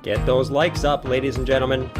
Get those likes up, ladies and gentlemen.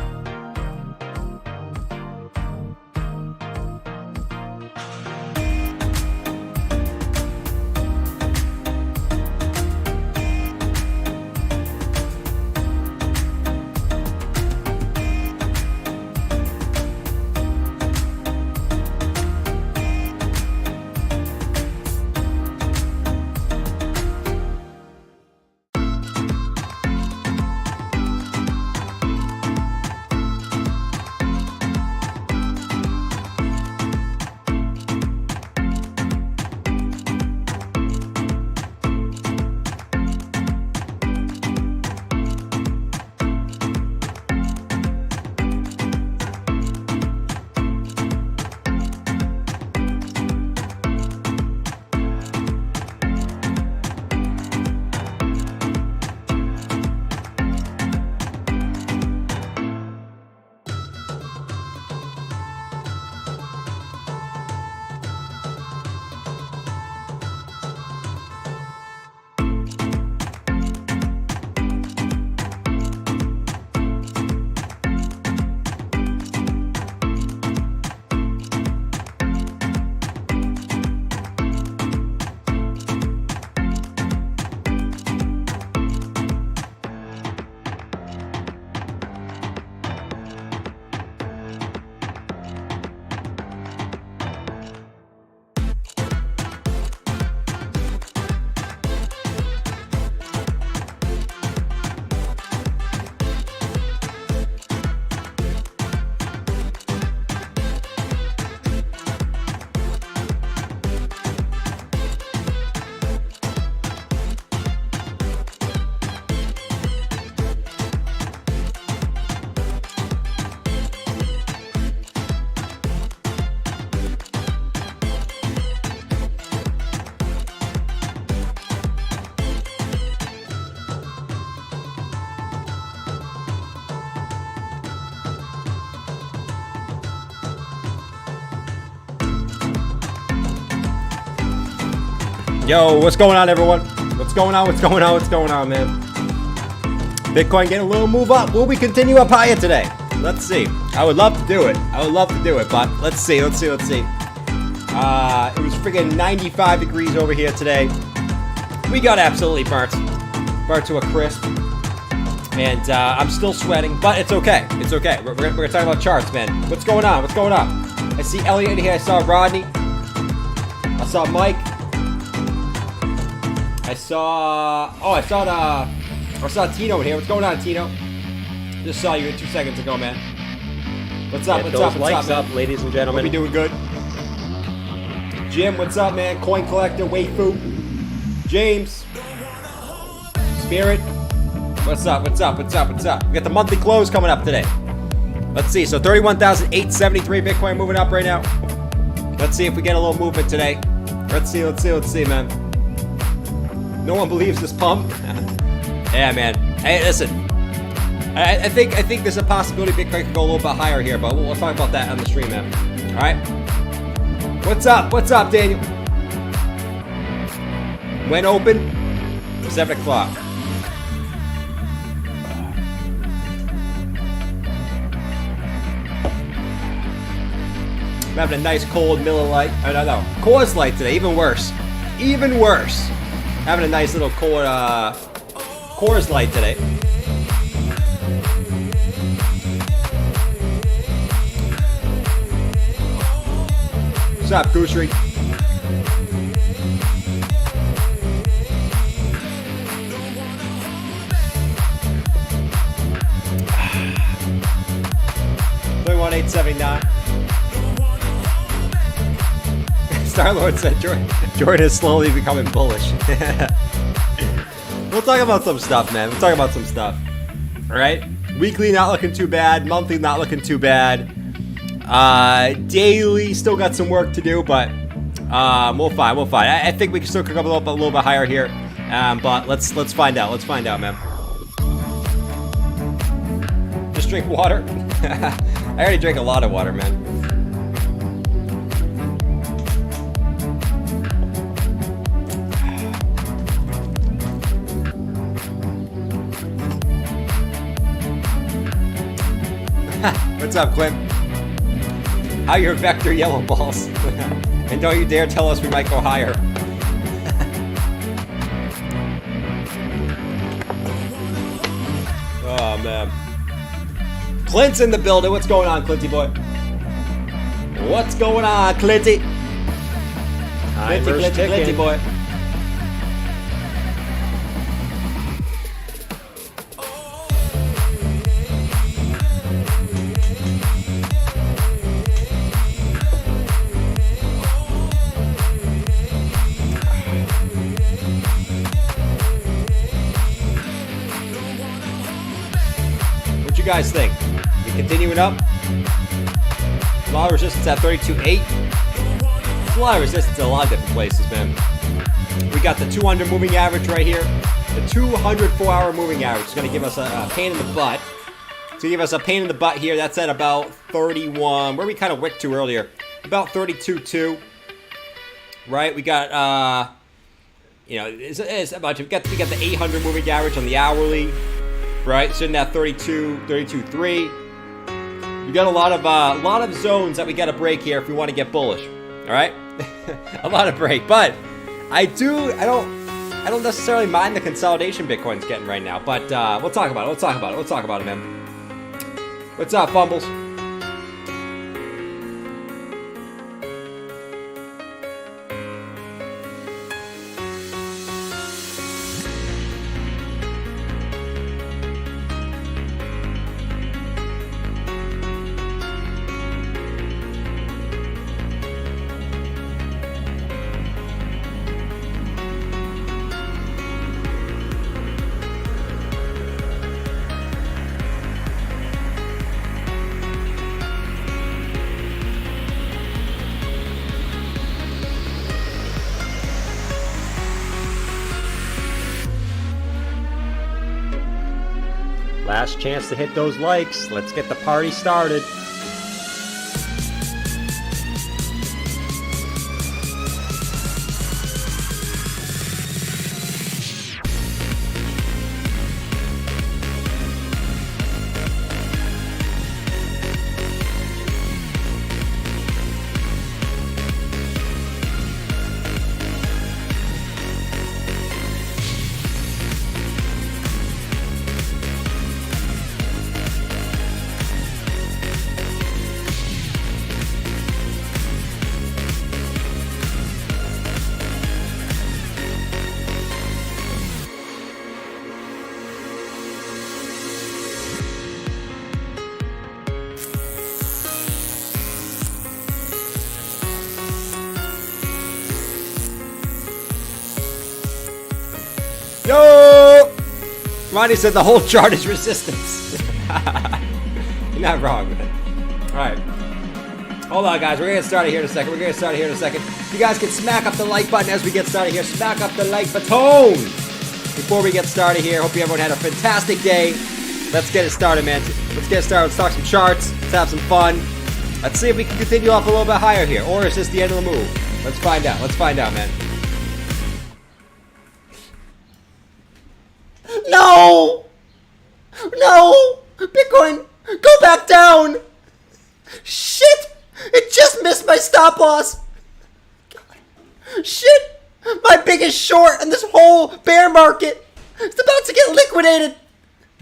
Yo, what's going on, everyone? What's going on, man? Bitcoin getting a little move up. Will we continue up higher today? Let's see. I would love to do it. But let's see. It was freaking 95 degrees over here today. We got absolutely burnt to a crisp. And I'm still sweating, but it's okay. We're gonna talk about charts, man. What's going on? I see Elliot in here. I saw Rodney. I saw Mike. I saw Tino in here. What's going on, Tino? Just saw you 2 seconds ago, man. What's up, likes up, ladies and gentlemen. Hope you're doing good. Jim, what's up, man? Coin Collector, Waifu. James. Spirit. What's up? We got the monthly close coming up today. Let's see. So 31,873 Bitcoin moving up right now. Let's see if we get a little movement today. Let's see, man. No one believes this pump. Yeah, man. Hey, listen. I think there's a possibility Bitcoin could go a little bit higher here, but we'll talk about that on the stream, man. All right. What's up, Daniel? When open? 7 o'clock. I'm having a nice cold Miller Lite. No, Coors Light today. Even worse. Having a nice little cold Coors Light today. What's up, Goosery? $31,879. Star-Lord said Jordan is slowly becoming bullish. We'll talk about some stuff, man. Alright? Weekly not looking too bad. Monthly not looking too bad. Daily still got some work to do, but we'll find. I think we can still cook up a little bit higher here. But let's find out. Man. Just drink water. I already drank a lot of water, man. What's up, Clint? How your vector yellow balls? And don't you dare tell us we might go higher. Oh, man. Clint's in the building. What's going on, Clinty boy? What's going on, Clinty? Clinty boy. What you guys think? We continuing up? A lot of resistance at 32.8. A lot of resistance in a lot of different places, man. We got the 200 moving average right here. The 200 4-hour moving average is going to give us a pain in the butt. It's going to give us a pain in the butt here. That's at about 31, where we kind of wicked to earlier. About 32.2. Right? We got, it's about, we got the 800 moving average on the hourly. Right? Sitting at 32.3. We got a lot of zones that we got to break here if we want to get bullish. All right, a lot of break, but I don't necessarily mind the consolidation Bitcoin's getting right now. But we'll talk about it. Let's talk about it, man. What's up, Fumbles? Last chance to hit those likes. Let's get the party started. Yo! Ronnie said the whole chart is resistance. You're not wrong, man. Alright. Hold on, guys. We're going to get started here in a second. You guys can smack up the like button as we get started here. Smack up the like button before we get started here. Hope everyone had a fantastic day. Let's get it started, man. Let's talk some charts. Let's have some fun. Let's see if we can continue off a little bit higher here. Or is this the end of the move? Let's find out, man. No! Bitcoin, go back down! Shit! It just missed my stop loss! Shit! My biggest short in this whole bear market is about to get liquidated!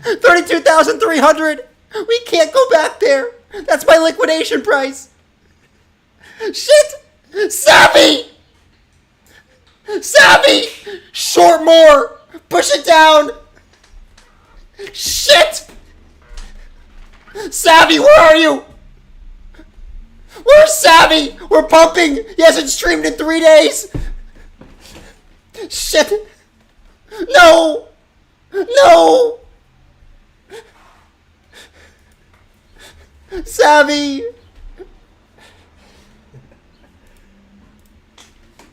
32,300! We can't go back there! That's my liquidation price! Shit! Savvy! Short more! Push it down! Shit! Savvy, where are you? Where's Savvy? We're pumping! He hasn't streamed in 3 days! Shit! No! Savvy!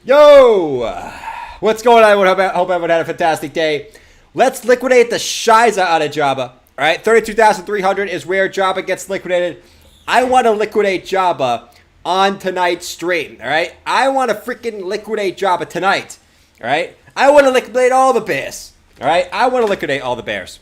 Yo! What's going on? I hope everyone had a fantastic day. Let's liquidate the shiza out of Jabba. All right, 32,300 is where Jabba gets liquidated. I want to liquidate Jabba on tonight's stream. All right, I want to freaking liquidate Jabba tonight. All right, I want to liquidate all the bears. All right, I want to liquidate all the bears.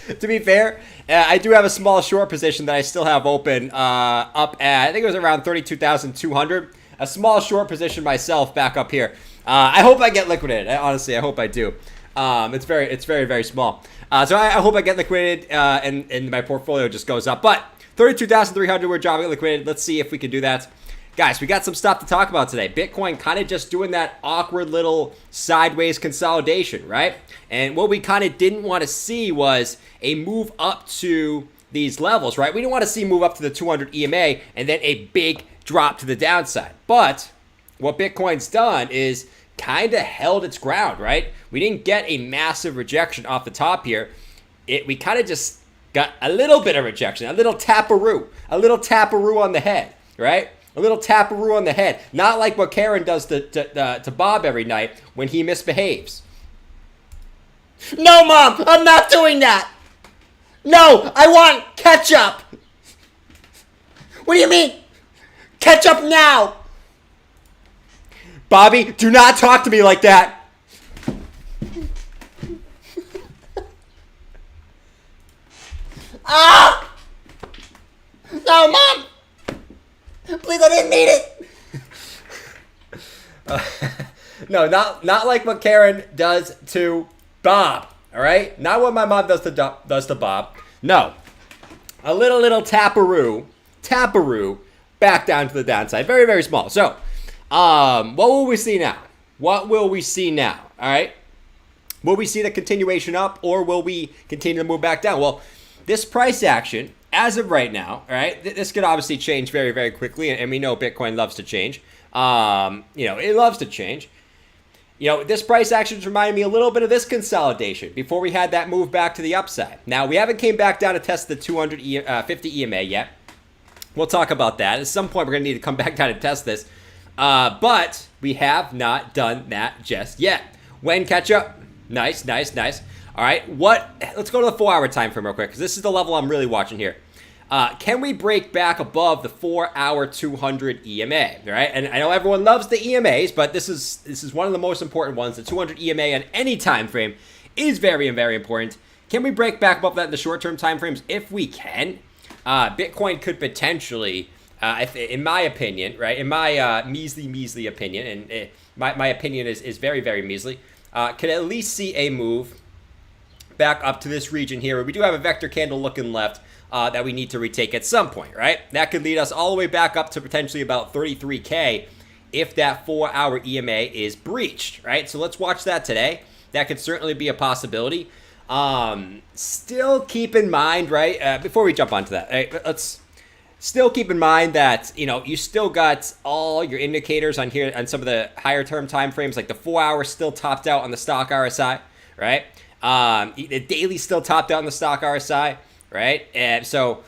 To be fair, I do have a small short position that I still have open up at, I think it was around 32,200. A small short position myself back up here. I hope I get liquidated. Honestly, I hope I do. It's very, very small. So I hope I get liquidated and my portfolio just goes up. But 32,300, we're dropping it liquidated. Let's see if we can do that. Guys, we got some stuff to talk about today. Bitcoin kind of just doing that awkward little sideways consolidation, right? And what we kind of didn't want to see was a move up to these levels, right? We didn't want to see move up to the 200 EMA and then a big drop to the downside. But what Bitcoin's done is kind of held its ground, right? We didn't get a massive rejection off the top here. We kind of just got a little bit of rejection, a little taparoo on the head, right? A little taparoo on the head. Not like what Camirand does to Bob every night when he misbehaves. No, Mom, I'm not doing that. No, I want ketchup. What do you mean? Ketchup now. Bobby, do not talk to me like that. Ah! No, Mom. Please, I didn't need it. No, not like what Camirand does to Bob. All right, not what my mom does to Bob. No, a little taparoo back down to the downside. Very, very small. So, what will we see now? What will we see now? All right, will we see the continuation up, or will we continue to move back down? Well, this price action, as of right now, all right, this could obviously change very, very quickly, and we know Bitcoin loves to change. It loves to change. This price action reminded me a little bit of this consolidation before we had that move back to the upside. Now, we haven't came back down to test the 250 EMA yet. We'll talk about that. At some point, we're going to need to come back down and test this. But we have not done that just yet. When catch up? Nice. All right, let's go to the 4-hour time frame real quick, because this is the level I'm really watching here. Can we break back above the 4-hour 200 EMA, right? And I know everyone loves the EMAs, but this is one of the most important ones. The 200 EMA on any time frame is very, very important. Can we break back above that in the short-term time frames? If we can, Bitcoin could potentially, in my opinion, right, in my measly opinion, and my opinion is very, very measly, could at least see a move back up to this region here, where we do have a vector candle looking left that we need to retake at some point, right? That could lead us all the way back up to potentially about 33K if that 4-hour EMA is breached, right? So let's watch that today. That could certainly be a possibility. Still keep in mind, right, before we jump onto that, right, let's still keep in mind that, you still got all your indicators on here on some of the higher term time frames, like the 4-hour still topped out on the stock RSI, right? The daily still topped out on the stock RSI, right? And so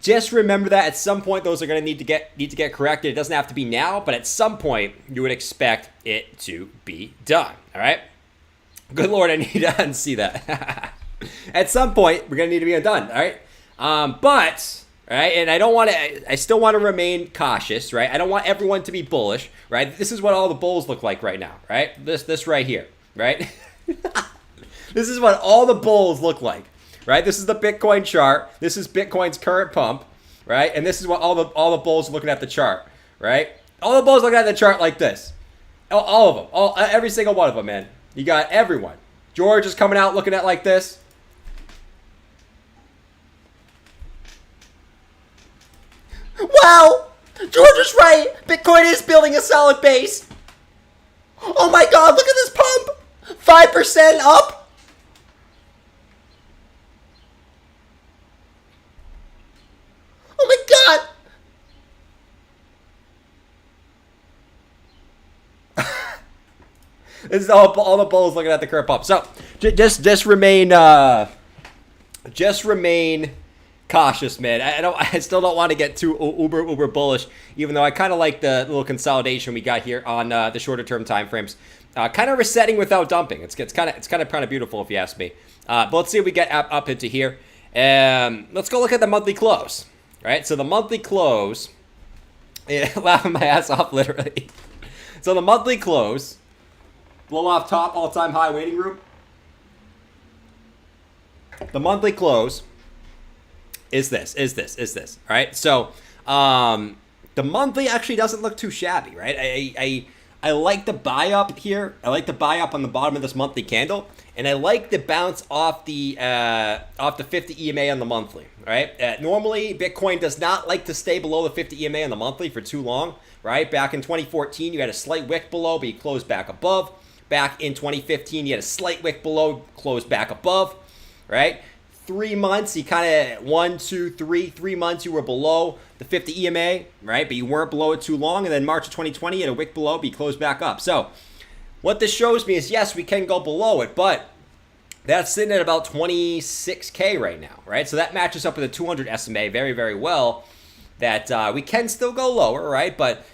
just remember that at some point those are going to need to get corrected. It doesn't have to be now, but at some point you would expect it to be done. All right. Good Lord, I need to unsee that. At some point we're going to need to be undone. All right. But right, and I still want to remain cautious, right? I don't want everyone to be bullish, right? This is what all the bulls look like right now, right? This right here, right? This is what all the bulls look like, right? This is the Bitcoin chart. This is Bitcoin's current pump, right? And this is what all the bulls looking at the chart, right? All the bulls looking at the chart like this. All of them, every single one of them, man. You got everyone. George is coming out looking at like this. Wow, George is right. Bitcoin is building a solid base. Oh my God, look at this pump. 5% up. Oh my God! This is all the bulls looking at the current pump. So just remain cautious, man. I still don't want to get too uber bullish, even though I kind of like the little consolidation we got here on the shorter term time frames. Kind of resetting without dumping. It's kind of beautiful if you ask me. But let's see if we get up into here. Let's go look at the monthly close. All right, so the monthly close, laughing my ass off literally. So the monthly close, blow off top, all-time high waiting room. the monthly close is this. All right. So the monthly actually doesn't look too shabby, right? I like the buy up here. I like the buy up on the bottom of this monthly candle, and I like the bounce off the 50 EMA on the monthly. Right? Normally, Bitcoin does not like to stay below the 50 EMA on the monthly for too long. Right? Back in 2014, you had a slight wick below, but you closed back above. Back in 2015, you had a slight wick below, closed back above. Right? 3 months, you kind of 1, 2, 3 months you were below the 50 EMA, right? But you weren't below it too long. And then March of 2020, you had a wick below, but you closed back up. So what this shows me is, yes, we can go below it, but that's sitting at about 26K right now, right? So that matches up with a 200 SMA very, very well, that we can still go lower, right? But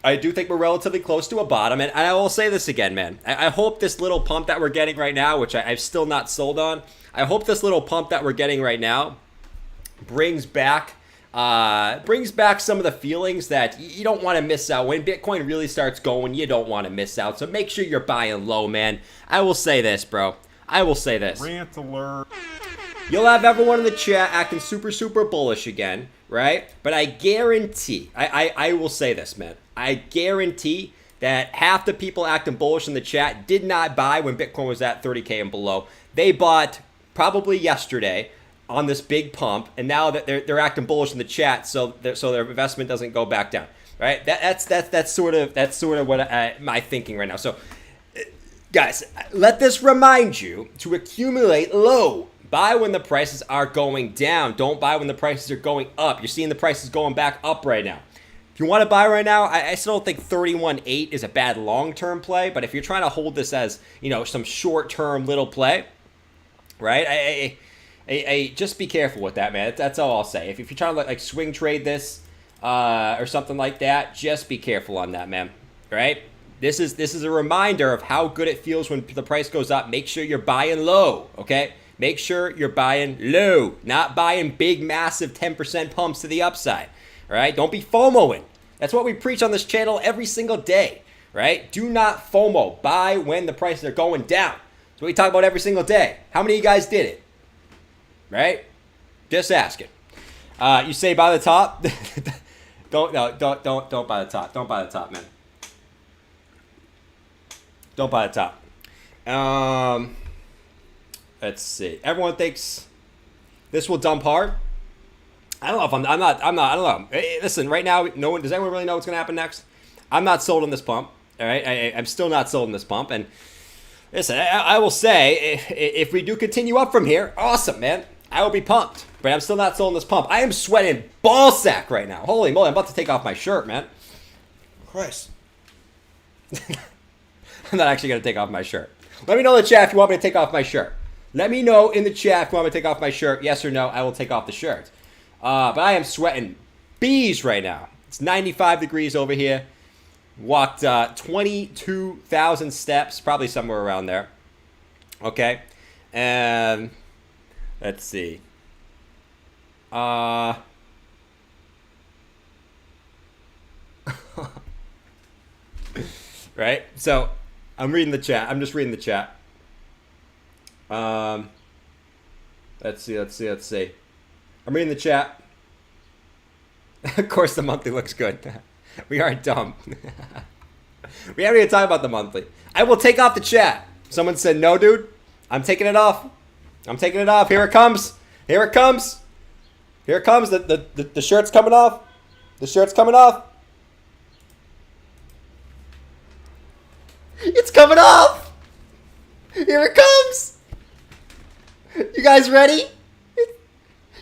I do think we're relatively close to a bottom. And I will say this again, man. I hope this little pump that we're getting right now, which I'm still not sold on, I hope this little pump that we're getting right now brings back some of the feelings that you don't want to miss out. When Bitcoin really starts going, you don't want to miss out. So make sure you're buying low, man. I will say this, bro. I will say this. Rant alert. You'll have everyone in the chat acting super, super bullish again, right? But I guarantee, I will say this, man. I guarantee that half the people acting bullish in the chat did not buy when Bitcoin was at 30K and below. They bought probably yesterday on this big pump, and now that they're acting bullish in the chat, so their investment doesn't go back down, right? That's sort of what my thinking right now. So, guys, let this remind you to accumulate low. Buy when the prices are going down. Don't buy when the prices are going up. You're seeing the prices going back up right now. If you want to buy right now, I still don't think 31.8 is a bad long-term play, but if you're trying to hold this as, some short-term little play, right? I just be careful with that, man. That's all I'll say. If you're trying to like swing trade this or something like that, just be careful on that, man. Right? This is a reminder of how good it feels when the price goes up. Make sure you're buying low, okay? Make sure you're buying low, not buying big, massive 10% pumps to the upside. All right? Don't be FOMOing. That's what we preach on this channel every single day, right? Do not FOMO. Buy when the prices are going down. That's what we talk about every single day. How many of you guys did it? Right? Just asking. You say buy the top? Don't buy the top. Don't buy the top, man. Don't buy the top. Let's see. Everyone thinks this will dump hard. I don't know if I'm not, I don't know. Hey, listen, right now, does anyone really know what's going to happen next? I'm not sold on this pump. All right? I'm still not sold on this pump. And listen, I will say, if we do continue up from here, awesome, man. I will be pumped. But I'm still not sold on this pump. I am sweating ball sack right now. Holy moly, I'm about to take off my shirt, man. Christ. I'm not actually going to take off my shirt. Let me know in the chat if you want me to take off my shirt. Let me know in the chat if you want me to take off my shirt. Yes or no, I will take off the shirt. But I am sweating bees right now. It's 95 degrees over here. Walked 22,000 steps, probably somewhere around there. Okay. And let's see. Right? So, I'm reading the chat. I'm just reading the chat. Let's see. I'm reading the chat. Of course, the monthly looks good. We are dumb. We haven't even talked about the monthly. I will take off the chat. Someone said, no, dude. I'm taking it off. I'm taking it off. Here it comes. Here it comes. Here it comes. The shirt's coming off. The shirt's coming off. It's coming off. Here it comes. You guys ready?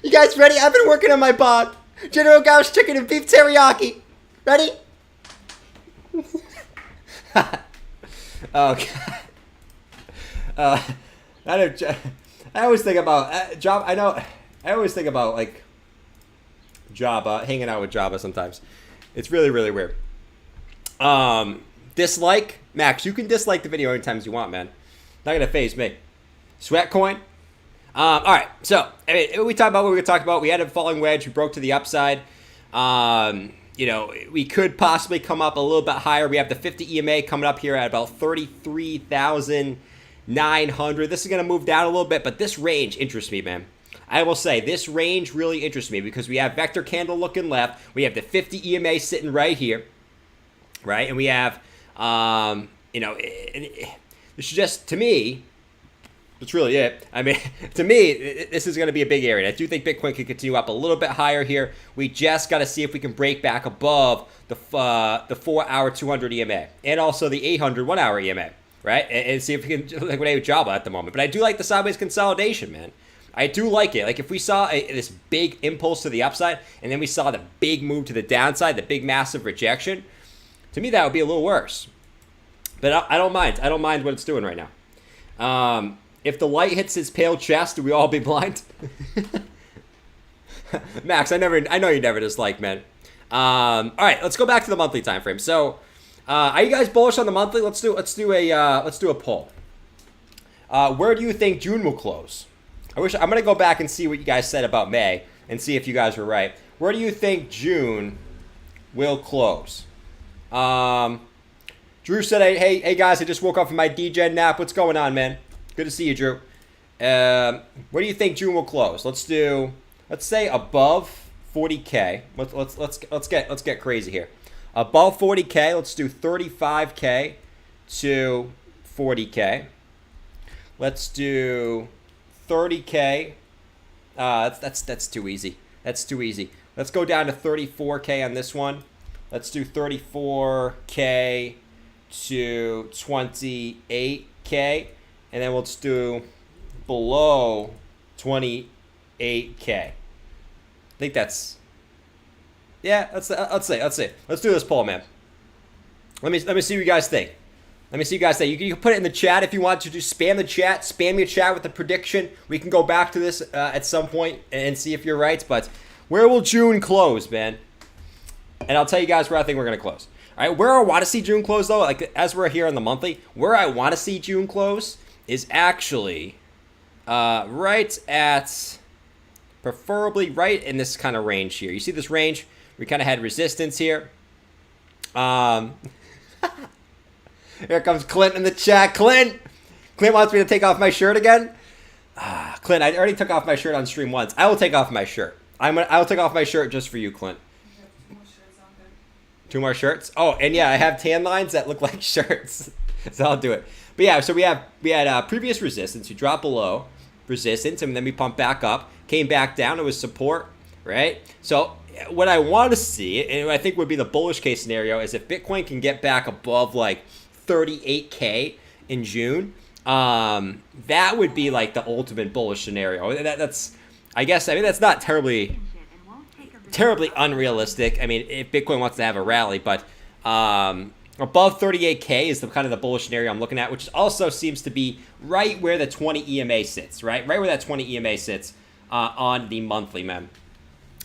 You guys ready? I've been working on my bod. General Gauch chicken and beef teriyaki. Ready? Oh, God. I always think about Job. I know. I always think about like Jabba, hanging out with Jabba sometimes. It's really, really weird. Dislike, Max. You can dislike the video anytime you want, man. Not gonna faze me. Sweat coin. All right. So we talked about what we were talking about. We had a falling wedge. We broke to the upside. We could possibly come up a little bit higher. We have the 50 EMA coming up here at about 33,000 900. This is going to move down a little bit, but this range interests me, man. I will say this range really interests me because we have vector candle looking left. We have the 50 EMA sitting right here, right? And we have, you know, this is just, to me, that's really it. I mean, to me, this is going to be a big area. I do think Bitcoin could continue up a little bit higher here. We just got to see if we can break back above the 4-hour 200 EMA and also the 800 1-hour EMA, right? And see if we can liquidate Java at the moment. But I do like the sideways consolidation, man. I do like it. Like if we saw this big impulse to the upside and then we saw the big move to the downside, the big massive rejection, to me that would be a little worse. But I don't mind. I don't mind what it's doing right now. If the light hits his pale chest, do we all be blind? Max, I know you never disliked, man. All right, let's go back to the monthly time frame. So, are you guys bullish on the monthly? Let's do a poll. Where do you think June will close? I'm gonna go back and see what you guys said about May and see if you guys were right. Where do you think June will close? Drew said, "Hey guys, I just woke up from my DJ nap. What's going on, man? Good to see you, Drew. Where do you think June will close? Let's say above 40K. Let's get crazy here. Above 40K. Let's do 35K to 40K. Let's do 30K. That's too easy. That's too easy. Let's go down to 34K on this one. Let's do 34K to 28K. And then we'll just do below 28K. I think that's, yeah, let's see. Let's do this poll, man. Let me see what you guys think. Let me see what you guys say. You can put it in the chat if you want to. Just spam the chat. Spam your chat with the prediction. We can go back to this at some point and see if you're right. But where will June close, man? And I'll tell you guys where I think we're going to close. All right, where I want to see June close, though, like as we're here on the monthly, where I want to see June close is actually right at, preferably right in this kind of range here. You see this range? We kind of had resistance here. Here comes Clint in the chat. Clint wants me to take off my shirt again. Clint, I already took off my shirt on stream once. I will take off my shirt. I'll take off my shirt just for you, Clint. Two more shirts? Oh, and yeah, I have tan lines that look like shirts. So I'll do it. But yeah, so we had previous resistance. We dropped below resistance, and then we pumped back up, came back down. It was support, right? So what I want to see, and I think would be the bullish case scenario, is if Bitcoin can get back above like 38K in June, that would be like the ultimate bullish scenario. That's not terribly unrealistic. I mean, if Bitcoin wants to have a rally, but above 38K is the kind of the bullish scenario I'm looking at, which also seems to be right where the 20 EMA sits, right where that 20 EMA sits on the monthly, man.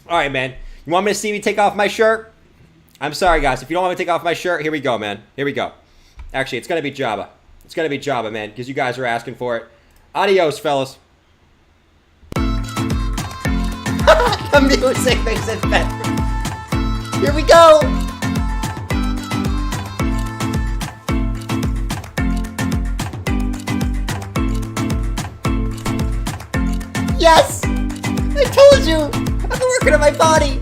All right, man. You want me to see me take off my shirt? I'm sorry, guys. If you don't want me to take off my shirt, here we go, man. Here we go. Actually, it's going to be Java. It's going to be Java, man, because you guys are asking for it. Adios, fellas. The music makes it better. Here we go. Yes! I told you! I'm working on my body!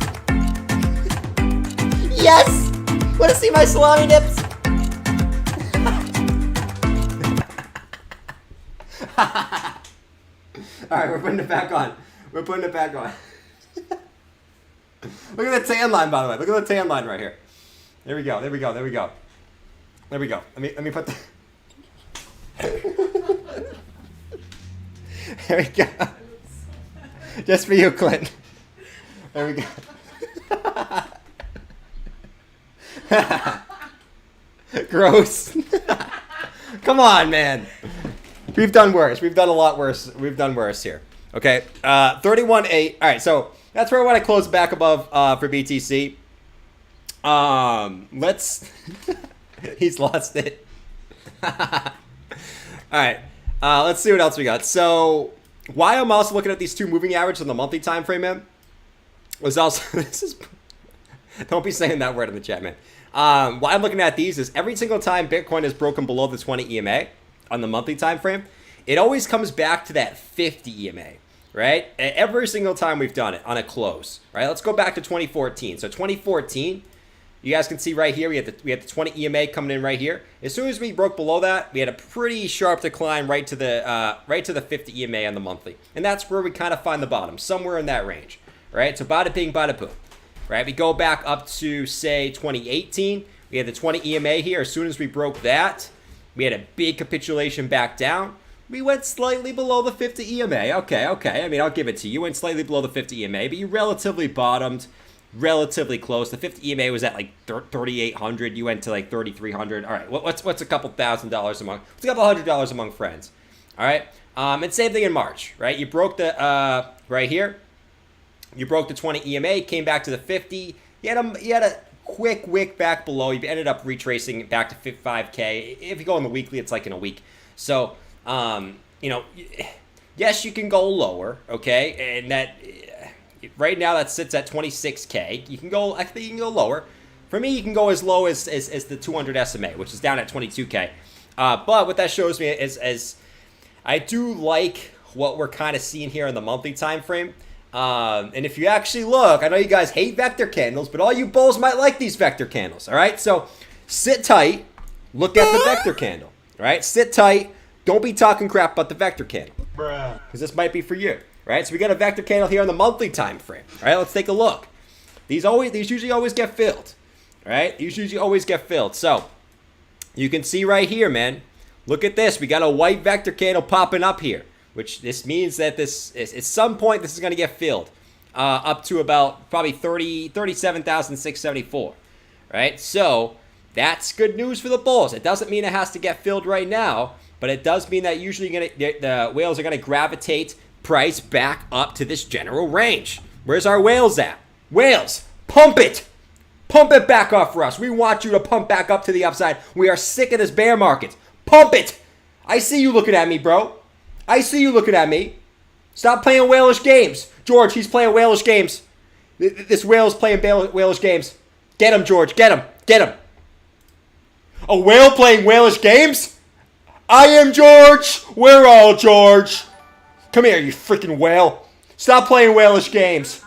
Yes! Want to see my salami nips? Alright, we're putting it back on. Look at the tan line, by the way. Look at the tan line right here. There we go. Let me put the... There we go. Just for you, Clint. There we go. Gross. Come on, man. We've done worse. We've done a lot worse. We've done worse here. Okay. 31.8. All right. So that's where I want to close back above for BTC. Let's. He's lost it. All right. Let's see what else we got. So why I'm also looking at these two moving averages on the monthly time frame, man, was also don't be saying that word in the chat, man. Why I'm looking at these is every single time Bitcoin is broken below the 20 EMA, on the monthly time frame, it always comes back to that 50 EMA, right? Every single time we've done it on a close, right? Let's go back to 2014. So 2014, you guys can see right here, we had the 20 EMA coming in right here. As soon as we broke below that, we had a pretty sharp decline right to the 50 EMA on the monthly, and that's where we kind of find the bottom, somewhere in that range, right? So bada bing, bada boom, right? We go back up to say 2018. We had the 20 EMA here. As soon as we broke that, we had a big capitulation back down. We went slightly below the 50 EMA. Okay. I mean, I'll give it to you. You went slightly below the 50 EMA, but you relatively bottomed relatively close. The 50 EMA was at like 3,800. You went to like 3,300. All right, what's a couple $1,000 among? What's a couple $100 among friends? All right, and same thing in March, right? You broke the right here. You broke the 20 EMA, came back to the 50. You had a quick wick back below. You ended up retracing it back to 5K. If you go on the weekly, it's like in a week. So, yes, you can go lower, okay? And that right now that sits at 26K. You can go. I think you can go lower. For me, you can go as low as the 200 SMA, which is down at 22K. But what that shows me is I do like what we're kind of seeing here in the monthly time frame. And if you actually look, I know you guys hate vector candles, but all you bulls might like these vector candles, all right? So sit tight, look at the vector candle, all right? Sit tight, don't be talking crap about the vector candle, because this might be for you, right? So we got a vector candle here on the monthly time frame, all right? Let's take a look. These usually always get filled, all right? These usually always get filled. So you can see right here, man, look at this. We got a white vector candle popping up here, which this means that this is, at some point, this is going to get filled up to about probably 37,674, right? So that's good news for the bulls. It doesn't mean it has to get filled right now, but it does mean that usually the whales are going to gravitate price back up to this general range. Where's our whales at? Whales, pump it. Pump it back up for us. We want you to pump back up to the upside. We are sick of this bear market. Pump it. I see you looking at me, bro. I see you looking at me. Stop playing whalish games. George, he's playing whalish games. This whale's playing whalish games. Get him, George. Get him. Get him. A whale playing whalish games? I am George. We're all George. Come here, you freaking whale. Stop playing whalish games.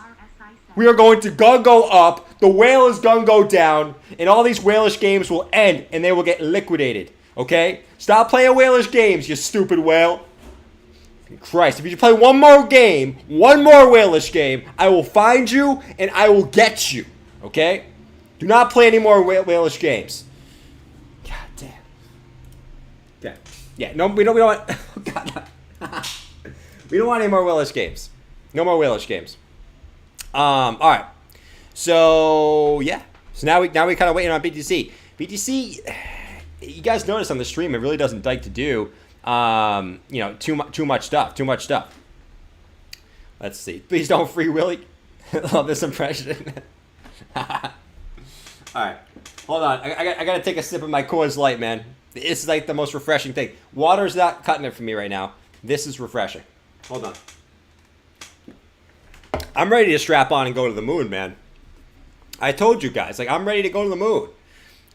We are going to go up. The whale is going to go down. And all these whalish games will end. And they will get liquidated. Okay? Stop playing whalish games, you stupid whale. Christ, if you play one more game, one more whalish game, I will find you and I will get you. Okay? Do not play any more whalish games. God damn. Yeah. Yeah. No, we don't want. Oh God. We don't want any more whalish games. No more whalish games. All right. So yeah. So now we kind of waiting on BTC. BTC. You guys notice on the stream, it really doesn't like to do. Too much stuff. Let's see. Please don't free Willy. Love this impression. All right, hold on. I gotta take a sip of my Coors Light, man. This is like the most refreshing thing. Water's not cutting it for me right now. This is refreshing. Hold on. I'm ready to strap on and go to the moon, man. I told you guys, like I'm ready to go to the moon.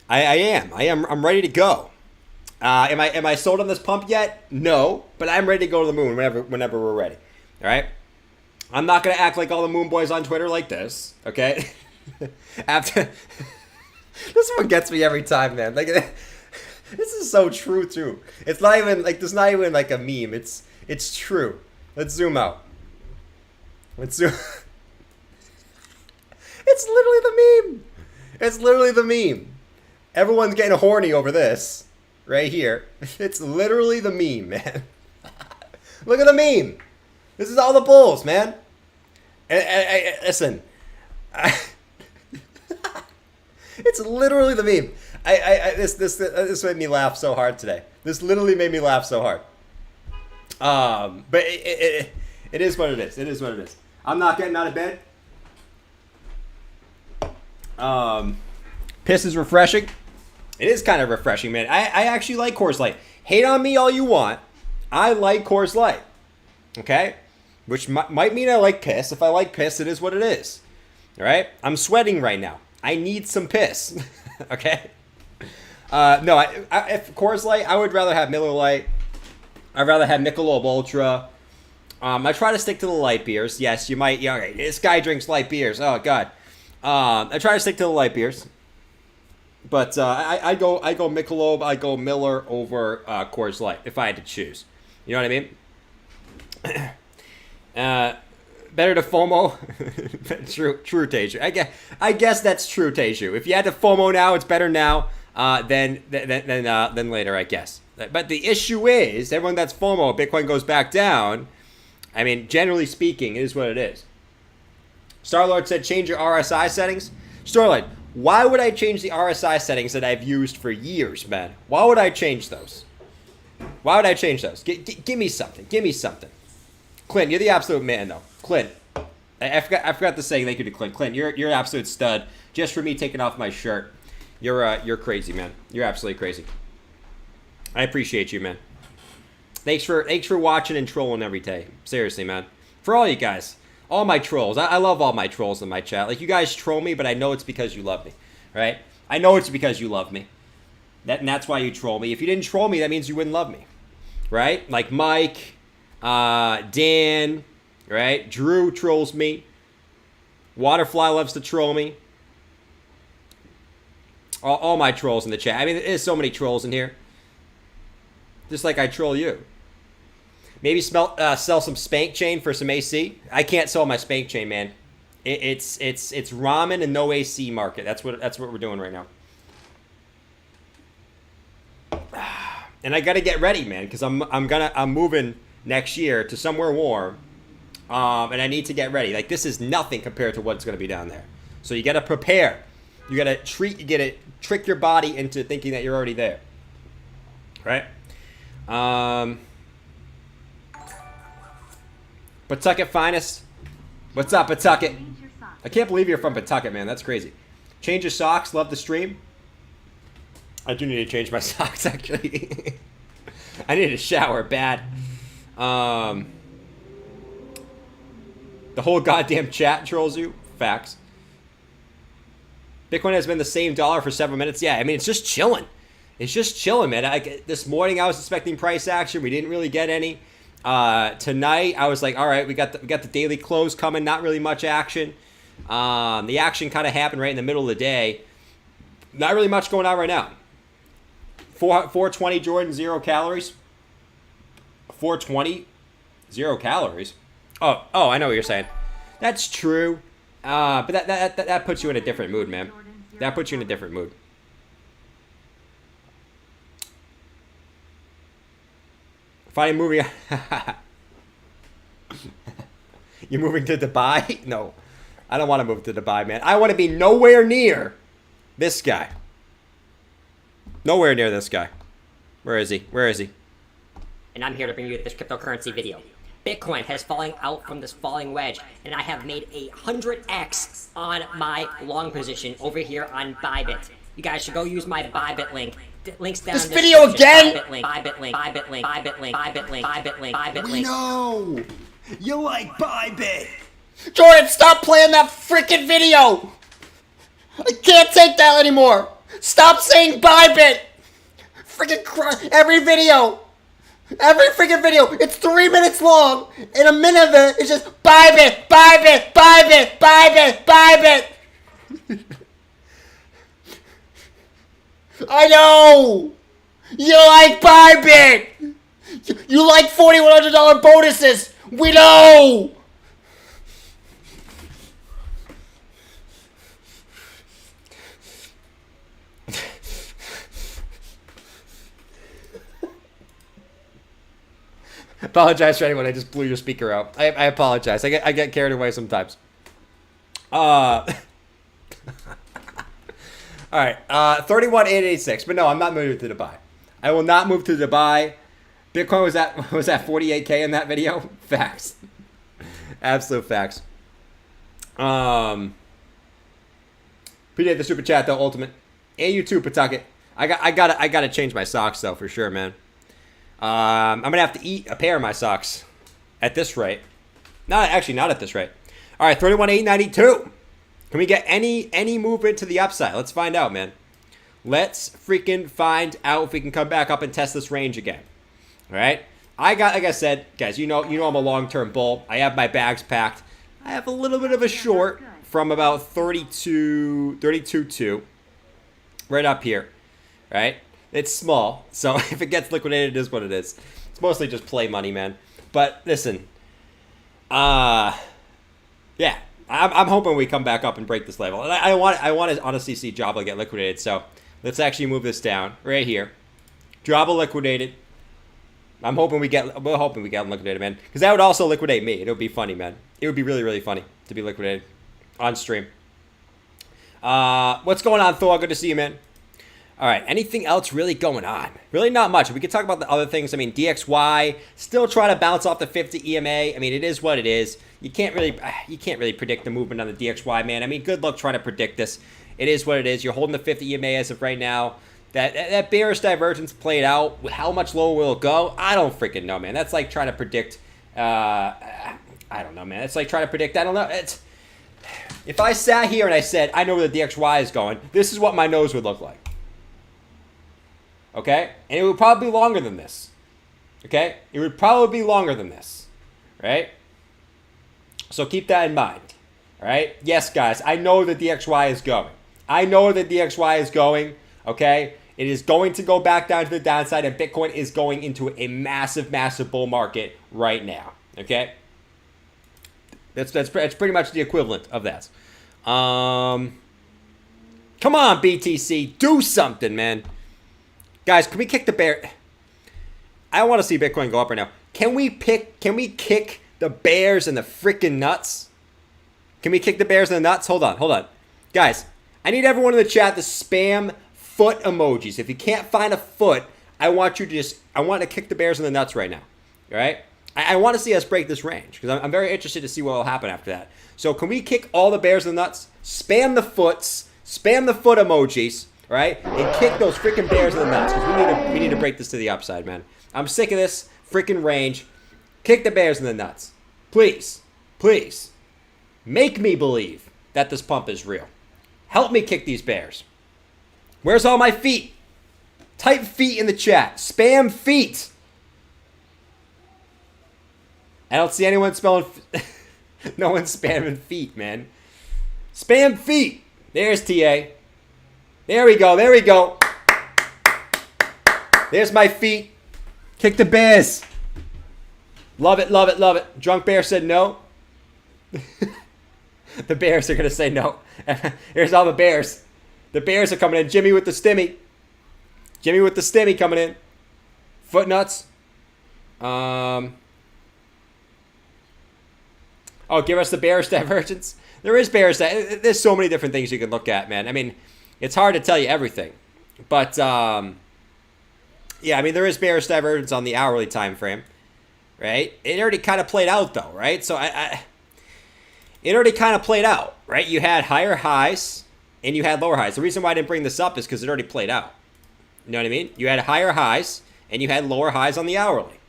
I am. I'm ready to go. Am I sold on this pump yet? No, but I'm ready to go to the moon whenever we're ready. All right. I'm not gonna act like all the moon boys on Twitter like this. Okay. After this one gets me every time, man. Like this is so true too. It's not even like there's not even like a meme. It's true. Let's zoom out. Let's zoom. It's literally the meme. It's literally the meme. Everyone's getting horny over this. Right here. It's literally the meme, man. Look at the meme. This is all the bulls, man. And listen. It's literally the meme. This made me laugh so hard today. This literally made me laugh so hard. But it is what it is. It is what it is. I'm not getting out of bed. Piss is refreshing. It is kind of refreshing, man. I actually like Coors Light. Hate on me all you want. I like Coors Light. Okay? Which might mean I like piss. If I like piss, it is what it is. All right? I'm sweating right now. I need some piss. Okay? No, if Coors Light, I would rather have Miller Lite. I'd rather have Michelob Ultra. I try to stick to the light beers. Yes, you might. Yeah, this guy drinks light beers. Oh God. I try to stick to the light beers. But I go Michelob, I go Miller over Coors Light if I had to choose. You know what I mean? Better to FOMO. True, Teju. I guess that's true, Teju. If you had to FOMO now, it's better now than later, I guess. But the issue is, everyone that's FOMO, Bitcoin goes back down. I mean, generally speaking, it is what it is. Starlord said, change your RSI settings. Starlord, why would I change the RSI settings that I've used for years, man? Why would I change those? Why would I change those? Give me something. Give me something. Clint, you're the absolute man, though. Clint, I forgot to say thank you to Clint. Clint, you're an absolute stud. Just for me taking off my shirt, you're crazy, man. You're absolutely crazy. I appreciate you, man. Thanks for watching and trolling every day. Seriously, man. For all you guys. All my trolls. I love all my trolls in my chat. Like, you guys troll me, but I know it's because you love me. Right? I know it's because you love me. And that's why you troll me. If you didn't troll me, that means you wouldn't love me. Right? Like Mike, Dan, right? Drew trolls me. Waterfly loves to troll me. All my trolls in the chat. I mean, there's so many trolls in here. Just like I troll you. Maybe sell some Spank Chain for some AC. I can't sell my Spank Chain, man. It's ramen and no AC market. That's what we're doing right now. And I gotta get ready, man, because I'm moving next year to somewhere warm, and I need to get ready. Like, this is nothing compared to what's gonna be down there. So you gotta prepare. You gotta trick your body into thinking that you're already there. Right? Pawtucket Finest. What's up, Pawtucket? I can't believe you're from Pawtucket, man. That's crazy. Change your socks. Love the stream. I do need to change my socks, actually. I need to shower bad. The whole goddamn chat trolls you. Facts. Bitcoin has been the same dollar for 7 minutes. Yeah, I mean, it's just chilling. It's just chilling, man. This morning I was expecting price action. We didn't really get any. Tonight I was like, all right, we got the daily close coming. Not really much action. The action kind of happened right in the middle of the day. Not really much going on right now. 420 Jordan, 0 calories. 420, 0 calories. Oh, I know what you're saying. That's true. But that puts you in a different mood, man. That puts you in a different mood. Finding moving. You're moving to Dubai? No, I don't want to move to Dubai, man. I want to be nowhere near this guy. Nowhere near this guy. Where is he? Where is he? And I'm here to bring you this cryptocurrency video. Bitcoin has fallen out from this falling wedge, and I have made 100x on my long position over here on Bybit. You guys should go use my Bybit link. Links down. This video again. Bybit link. No, you like Bybit. Jordan, stop playing that freaking video. I can't take that anymore. Stop saying Bybit. Freaking every video. Every freaking video. It's 3 minutes long, and a minute of it is just Bybit, Bybit, Bybit, Bybit, Bybit. I know! You like Bybit! You like $4,100 bonuses! We know! Apologize for anyone, I just blew your speaker out. I apologize. I get carried away sometimes. All right, 31,886. But no, I'm not moving to Dubai. I will not move to Dubai. Bitcoin was at 48K in that video. Facts, absolute facts. Appreciate the super chat though, Ultimate, and you too, Pawtucket. I gotta change my socks though for sure, man. I'm gonna have to eat a pair of my socks at this rate. Not at this rate. All right, 31,892. Can we get any movement to the upside? Let's find out, man. Let's freaking find out if we can come back up and test this range again. All right? like I said, guys, you know I'm a long-term bull. I have my bags packed. I have a little bit of a short from about 32.2 right up here, right? It's small, so if it gets liquidated, it is what it is. It's mostly just play money, man. But listen, yeah, I'm hoping we come back up and break this level. And I want to honestly see Jabba get liquidated. So let's actually move this down right here. Jabba liquidated. We're hoping we get him liquidated, man. Because that would also liquidate me. It would be funny, man. It would be really, really funny to be liquidated on stream. What's going on, Thor? Good to see you, man. All right, anything else really going on? Really not much. We could talk about the other things. I mean, DXY still trying to bounce off the 50 EMA. I mean, it is what it is. You can't really predict the movement on the DXY, man. I mean, good luck trying to predict this. It is what it is. You're holding the 50 EMA as of right now. That bearish divergence played out. How much lower will it go? I don't freaking know, man. That's like trying to predict. I don't know, man. It's like trying to predict. I don't know. If I sat here and I said I know where the DXY is going, this is what my nose would look like. Okay? And it would probably be longer than this. Okay? It would probably be longer than this. Right? So keep that in mind. All right? Yes, guys, I know that DXY is going. I know that DXY is going. Okay? It is going to go back down to the downside, and Bitcoin is going into a massive, massive bull market right now. Okay? That's pretty much the equivalent of that. Come on, BTC. Do something, man. Guys, can we kick the bear? I want to see Bitcoin go up right now. Can we kick the bears in the freaking nuts? Can we kick the bears in the nuts? Hold on. Guys, I need everyone in the chat to spam foot emojis. If you can't find a foot, I want to kick the bears in the nuts right now. All right? I want to see us break this range because I'm very interested to see what will happen after that. So can we kick all the bears in the nuts? Spam the foots. Spam the foot emojis. Right? And kick those freaking bears in the nuts because we need to break this to the upside, man. I'm sick of this freaking range. Kick the bears in the nuts. Please. Please. Make me believe that this pump is real. Help me kick these bears. Where's all my feet? Type feet in the chat. Spam feet. I don't see anyone spelling... No one's spamming feet, man. Spam feet. There's TA. There we go. There's my feet. Kick the bears. Love it. Drunk Bear said no. The bears are going to say no. Here's all the bears. The bears are coming in. Jimmy with the stimmy coming in. Foot nuts. Oh, give us the bearish divergence. There is bearish. There's so many different things you can look at, man. I mean, it's hard to tell you everything. But, yeah, I mean, there is bearish divergence on the hourly time frame, right? It already kind of played out, though, right? So, it already kind of played out, right? You had higher highs and you had lower highs. The reason why I didn't bring this up is because it already played out. You know what I mean? You had higher highs and you had lower highs on the hourly,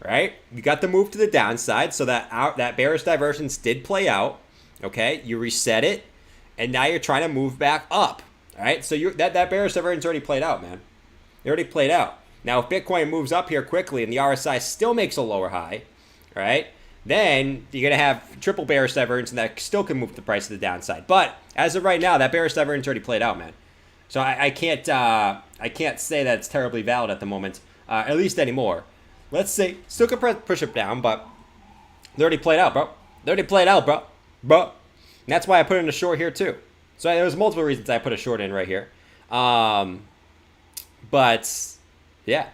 right? You got the move to the downside, so that bearish divergence did play out, okay? You reset it, and now you're trying to move back up, all right? So that bearish divergence already played out, man. It already played out. Now, if Bitcoin moves up here quickly and the RSI still makes a lower high, all right, then you're going to have triple bearish divergence, and that still can move the price to the downside. But as of right now, that bearish divergence already played out, man. So I can't say that it's terribly valid at the moment, at least anymore. Let's see. Still can push it down, but they already played out, bro. Bro. And that's why I put in a short here, too. So there's multiple reasons I put a short in right here. But, yeah.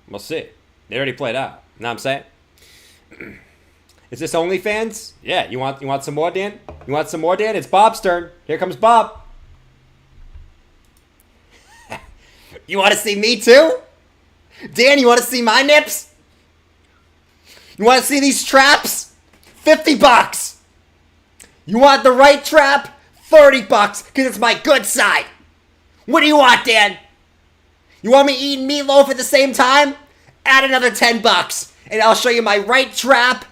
We'll see. They already played out. You know what I'm saying? Is this OnlyFans? Yeah. You want some more, Dan? You want some more, Dan? It's Bob's turn. Here comes Bob. You want to see me, too? Dan, you want to see my nips? You want to see these traps? $50. You want the right trap? $30, because it's my good side. What do you want, Dan? You want me eating meatloaf at the same time? Add another $10, and I'll show you my right trap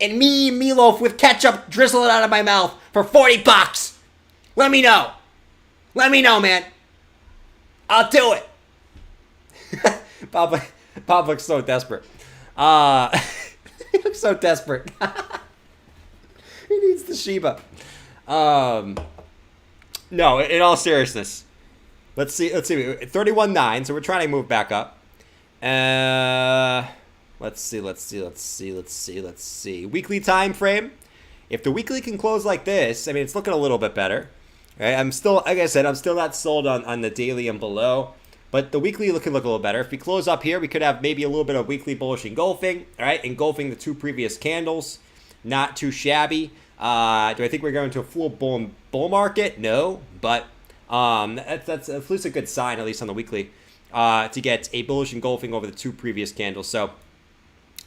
and me eating meatloaf with ketchup drizzling out of my mouth for $40. Let me know. Let me know, man. I'll do it. Bob looks so desperate. He looks so desperate. He needs the Shiba. No, in all seriousness. Let's see. 31.9, so we're trying to move back up. Let's see. Weekly time frame. If the weekly can close like this, I mean, it's looking a little bit better. Right? I'm still, like I said, I'm still not sold on the daily and below. But the weekly can look a little better. If we close up here, we could have maybe a little bit of weekly bullish engulfing. All right, engulfing the 2 previous candles. Not too shabby. Do I think we're going to a full bull market? No, but that's at least a good sign, at least on the weekly, to get a bullish engulfing over the 2 previous candles. So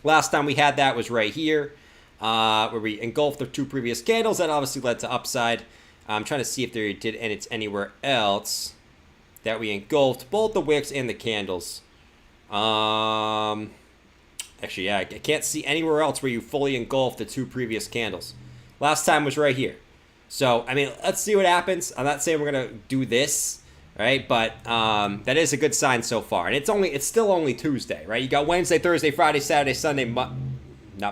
last time we had that was right here, where we engulfed the 2 previous candles. That obviously led to upside. I'm trying to see if there did, and it's anywhere else that we engulfed both the wicks and the candles. Actually, yeah, I can't see anywhere else where you fully engulfed the 2 previous candles. Last time was right here. So, I mean, let's see what happens. I'm not saying we're going to do this, right? But that is a good sign so far. And it's still only Tuesday, right? You got Wednesday, Thursday, Friday, Saturday, Sunday, not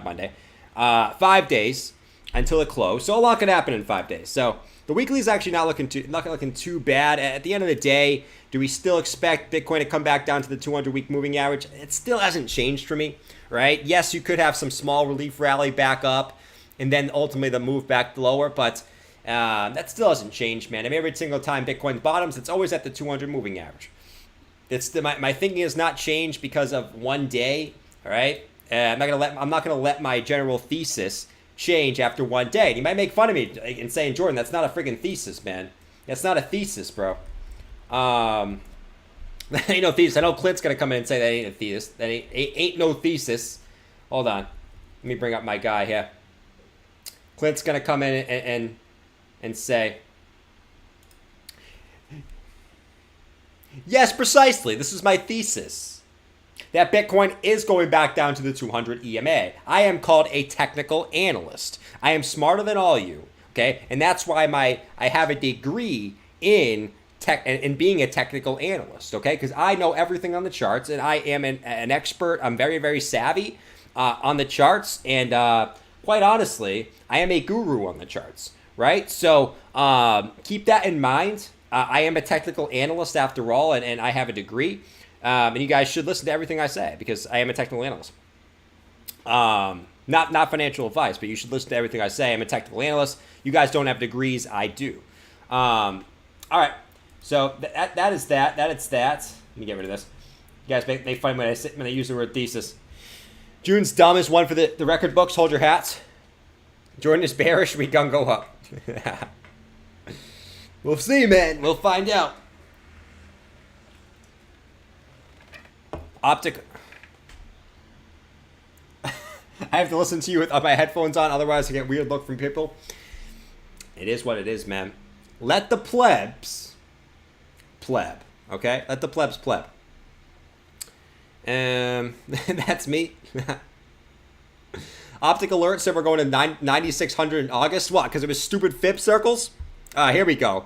Monday. 5 days until it closed. So a lot could happen in 5 days. So the weekly is actually not looking too bad. At the end of the day, do we still expect Bitcoin to come back down to the 200-week moving average? It still hasn't changed for me, right? Yes, you could have some small relief rally back up, and then ultimately the move back lower, but that still hasn't changed, man. I mean, every single time Bitcoin bottoms, it's always at the 200 moving average. My thinking has not changed because of one day, all right? I'm not gonna let my general thesis change after one day. And you might make fun of me and saying, Jordan, that's not a friggin' thesis, man. That's not a thesis, bro. That ain't no thesis. I know Clint's gonna come in and say that ain't a thesis. That ain't no thesis. Hold on. Let me bring up my guy here. Clint's gonna come in and say, yes, precisely. This is my thesis. That Bitcoin is going back down to the 200 EMA. I am called a technical analyst. I am smarter than all you, okay? And that's why I have a degree in tech and being a technical analyst, okay? Because I know everything on the charts, and I am an expert. I'm very, very savvy on the charts, and quite honestly, I am a guru on the charts, right? So keep that in mind. I am a technical analyst after all, and I have a degree. And you guys should listen to everything I say because I am a technical analyst. Not financial advice, but you should listen to everything I say. I'm a technical analyst. You guys don't have degrees. I do. All right. So that is that. That is that. Let me get rid of this. You guys make fun when I use the word thesis. June's dumb is one for the record books. Hold your hats. Jordan is bearish. We gonna go up. We'll see, man. We'll find out. Optic. I have to listen to you with my headphones on, otherwise I get weird look from people. It is what it is, man. Let the plebs pleb, okay? Let the plebs pleb. That's me. Optic Alert said we're going to 9,600 in August. What? Because it was stupid fib circles? Here we go.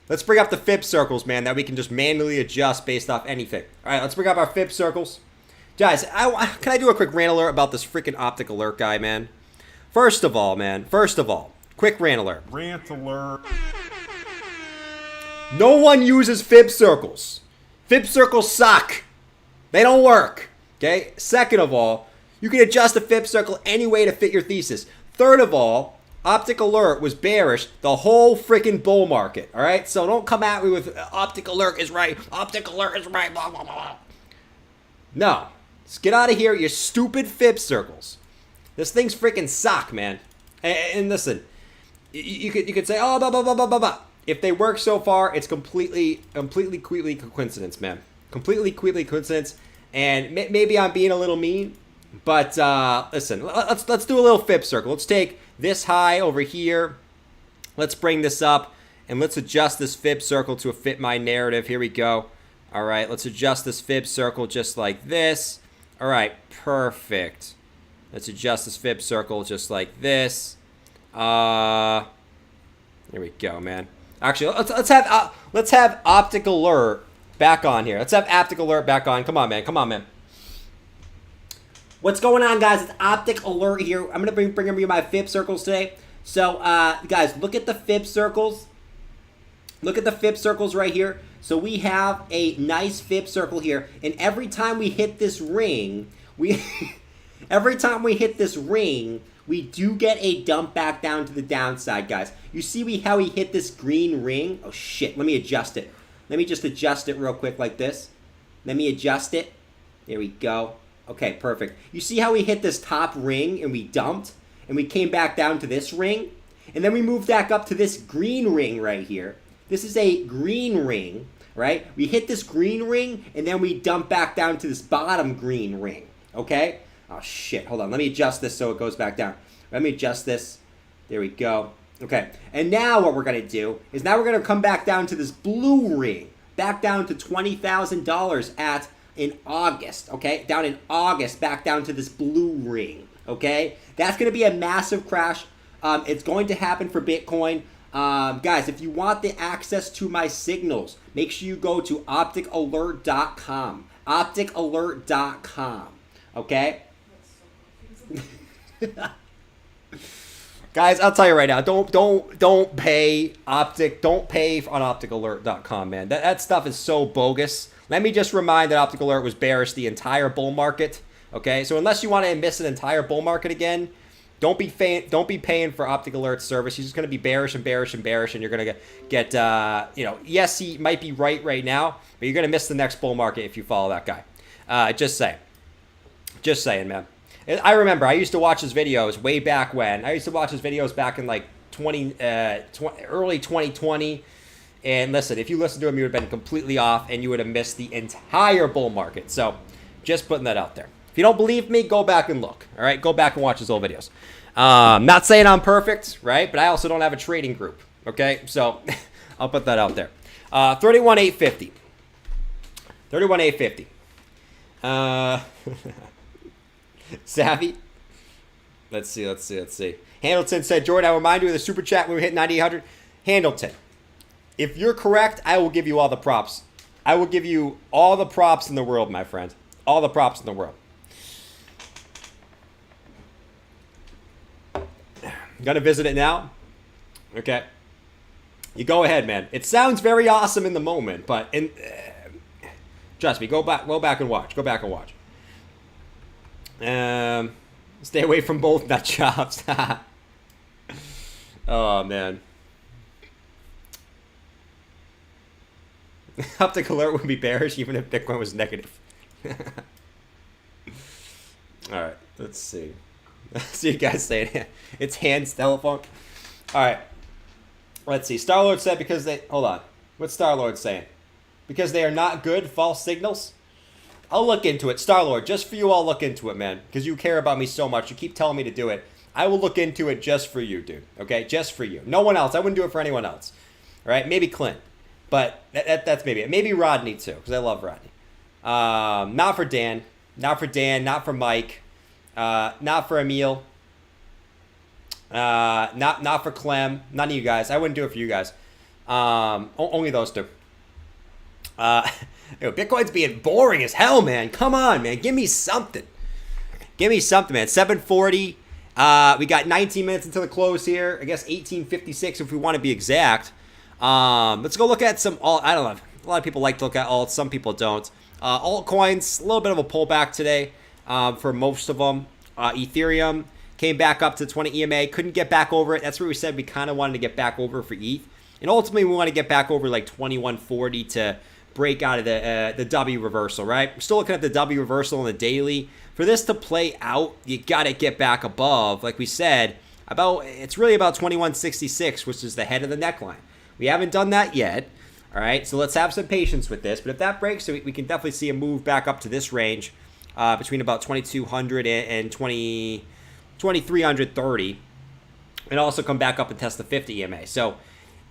Let's bring up the fib circles, man, that we can just manually adjust based off anything. All right, let's bring up our fib circles. Guys, can I do a quick rant alert about this freaking Optic Alert guy, man? First of all, quick rant alert. Rant alert. No one uses fib circles. Fib circles suck. They don't work, okay? Second of all, you can adjust a fib circle any way to fit your thesis. Third of all, Optic Alert was bearish the whole freaking bull market, all right? So don't come at me with Optic Alert is right, Optic Alert is right, blah, blah, blah. No. Let's get out of here, you stupid fib circles. This thing's freaking suck, man. And listen, you could say, oh, blah, blah, blah, blah, blah, blah. If they work so far, it's completely coincidence, man. Completely coincidence. And maybe I'm being a little mean, but listen, let's do a little fib circle. Let's take this high over here. Let's bring this up, and let's adjust this fib circle to fit my narrative. Here we go. All right, let's adjust this fib circle just like this. All right, perfect. Let's adjust this fib circle just like this. Here we go, man. Actually, let's have Optic Alert back on here. Let's have Optic Alert back on. Come on, man. What's going on, guys? It's Optic Alert here. I'm going to bring you my fib circles today. So, guys, look at the fib circles. Look at the fib circles right here. So we have a nice fib circle here. And every time we hit this ring, every time we hit this ring, we do get a dump back down to the downside, guys. You see how he hit this green ring? Oh, shit. Let me adjust it. Let me just adjust it real quick like this. Let me adjust it. There we go. Okay, perfect. You see how we hit this top ring and we dumped? And we came back down to this ring? And then we moved back up to this green ring right here. This is a green ring, right? We hit this green ring and then we dump back down to this bottom green ring, okay? Oh, shit. Hold on. Let me adjust this so it goes back down. Let me adjust this. There we go. Okay. And now what we're going to do is now we're going to come back down to this blue ring. Back down to $20,000 in August, okay? Down in August, back down to this blue ring, okay? That's going to be a massive crash. It's going to happen for Bitcoin. Guys, if you want the access to my signals, make sure you go to opticalert.com. Opticalert.com, okay? Guys, I'll tell you right now, don't pay on opticalert.com, man. That stuff is so bogus. Let me just remind that Optic Alert was bearish the entire bull market. Okay, so unless you want to miss an entire bull market again, don't be paying for Optic Alert's service. He's just going to be bearish and bearish and bearish, and you're going to get yes, he might be right now, but you're going to miss the next bull market if you follow that guy. Just saying, man. I remember I used to watch his videos way back when. I used to watch his videos back in like early 2020. And listen, if you listened to him, you would have been completely off and you would have missed the entire bull market. So just putting that out there. If you don't believe me, go back and look. All right, go back and watch his old videos. Not saying I'm perfect, right? But I also don't have a trading group. Okay, so I'll put that out there. 31,850. 31,850. Savvy. Let's see. Handleton said, Jordan, I remind you of the super chat when we hit 9,800. Handleton, if you're correct, I will give you all the props. I will give you all the props in the world, my friend. All the props in the world. Gonna visit it now? Okay. You go ahead, man. It sounds very awesome in the moment, but trust me, go back and watch. Go back and watch. Stay away from both nut jobs. Oh, man. Optic Alert would be bearish even if Bitcoin was negative. All right, let's see. See you guys saying it's hands telephone. All right, let's see. Starlord said because they hold on. What's Starlord saying? Because they are not good false signals. I'll look into it, Starlord. Just for you, I'll look into it, man. Because you care about me so much. You keep telling me to do it. I will look into it just for you, dude. Okay, just for you. No one else. I wouldn't do it for anyone else. All right, maybe Clint. But that's maybe it. Maybe Rodney, too, because I love Rodney. Not for Dan. Not for Dan. Not for Mike. Not for Emil. Not for Clem. None of you guys. I wouldn't do it for you guys. Only those two. Bitcoin's being boring as hell, man. Come on, man. Give me something. Give me something, man. 740. We got 19 minutes until the close here. I guess 1856 if we want to be exact. Let's go look at some alt. I don't know. A lot of people like to look at alts. Some people don't. Altcoins, a little bit of a pullback today for most of them. Ethereum came back up to 20 EMA. Couldn't get back over it. That's where we said we kind of wanted to get back over for ETH. And ultimately, we want to get back over like 2140 to break out of the W reversal, right? We're still looking at the W reversal on the daily. For this to play out, you got to get back above, like we said, it's really about 2166, which is the head of the neckline. We haven't done that yet, all right? So let's have some patience with this. But if that breaks, we can definitely see a move back up to this range between about 2200 and 2330, and also come back up and test the 50 EMA. So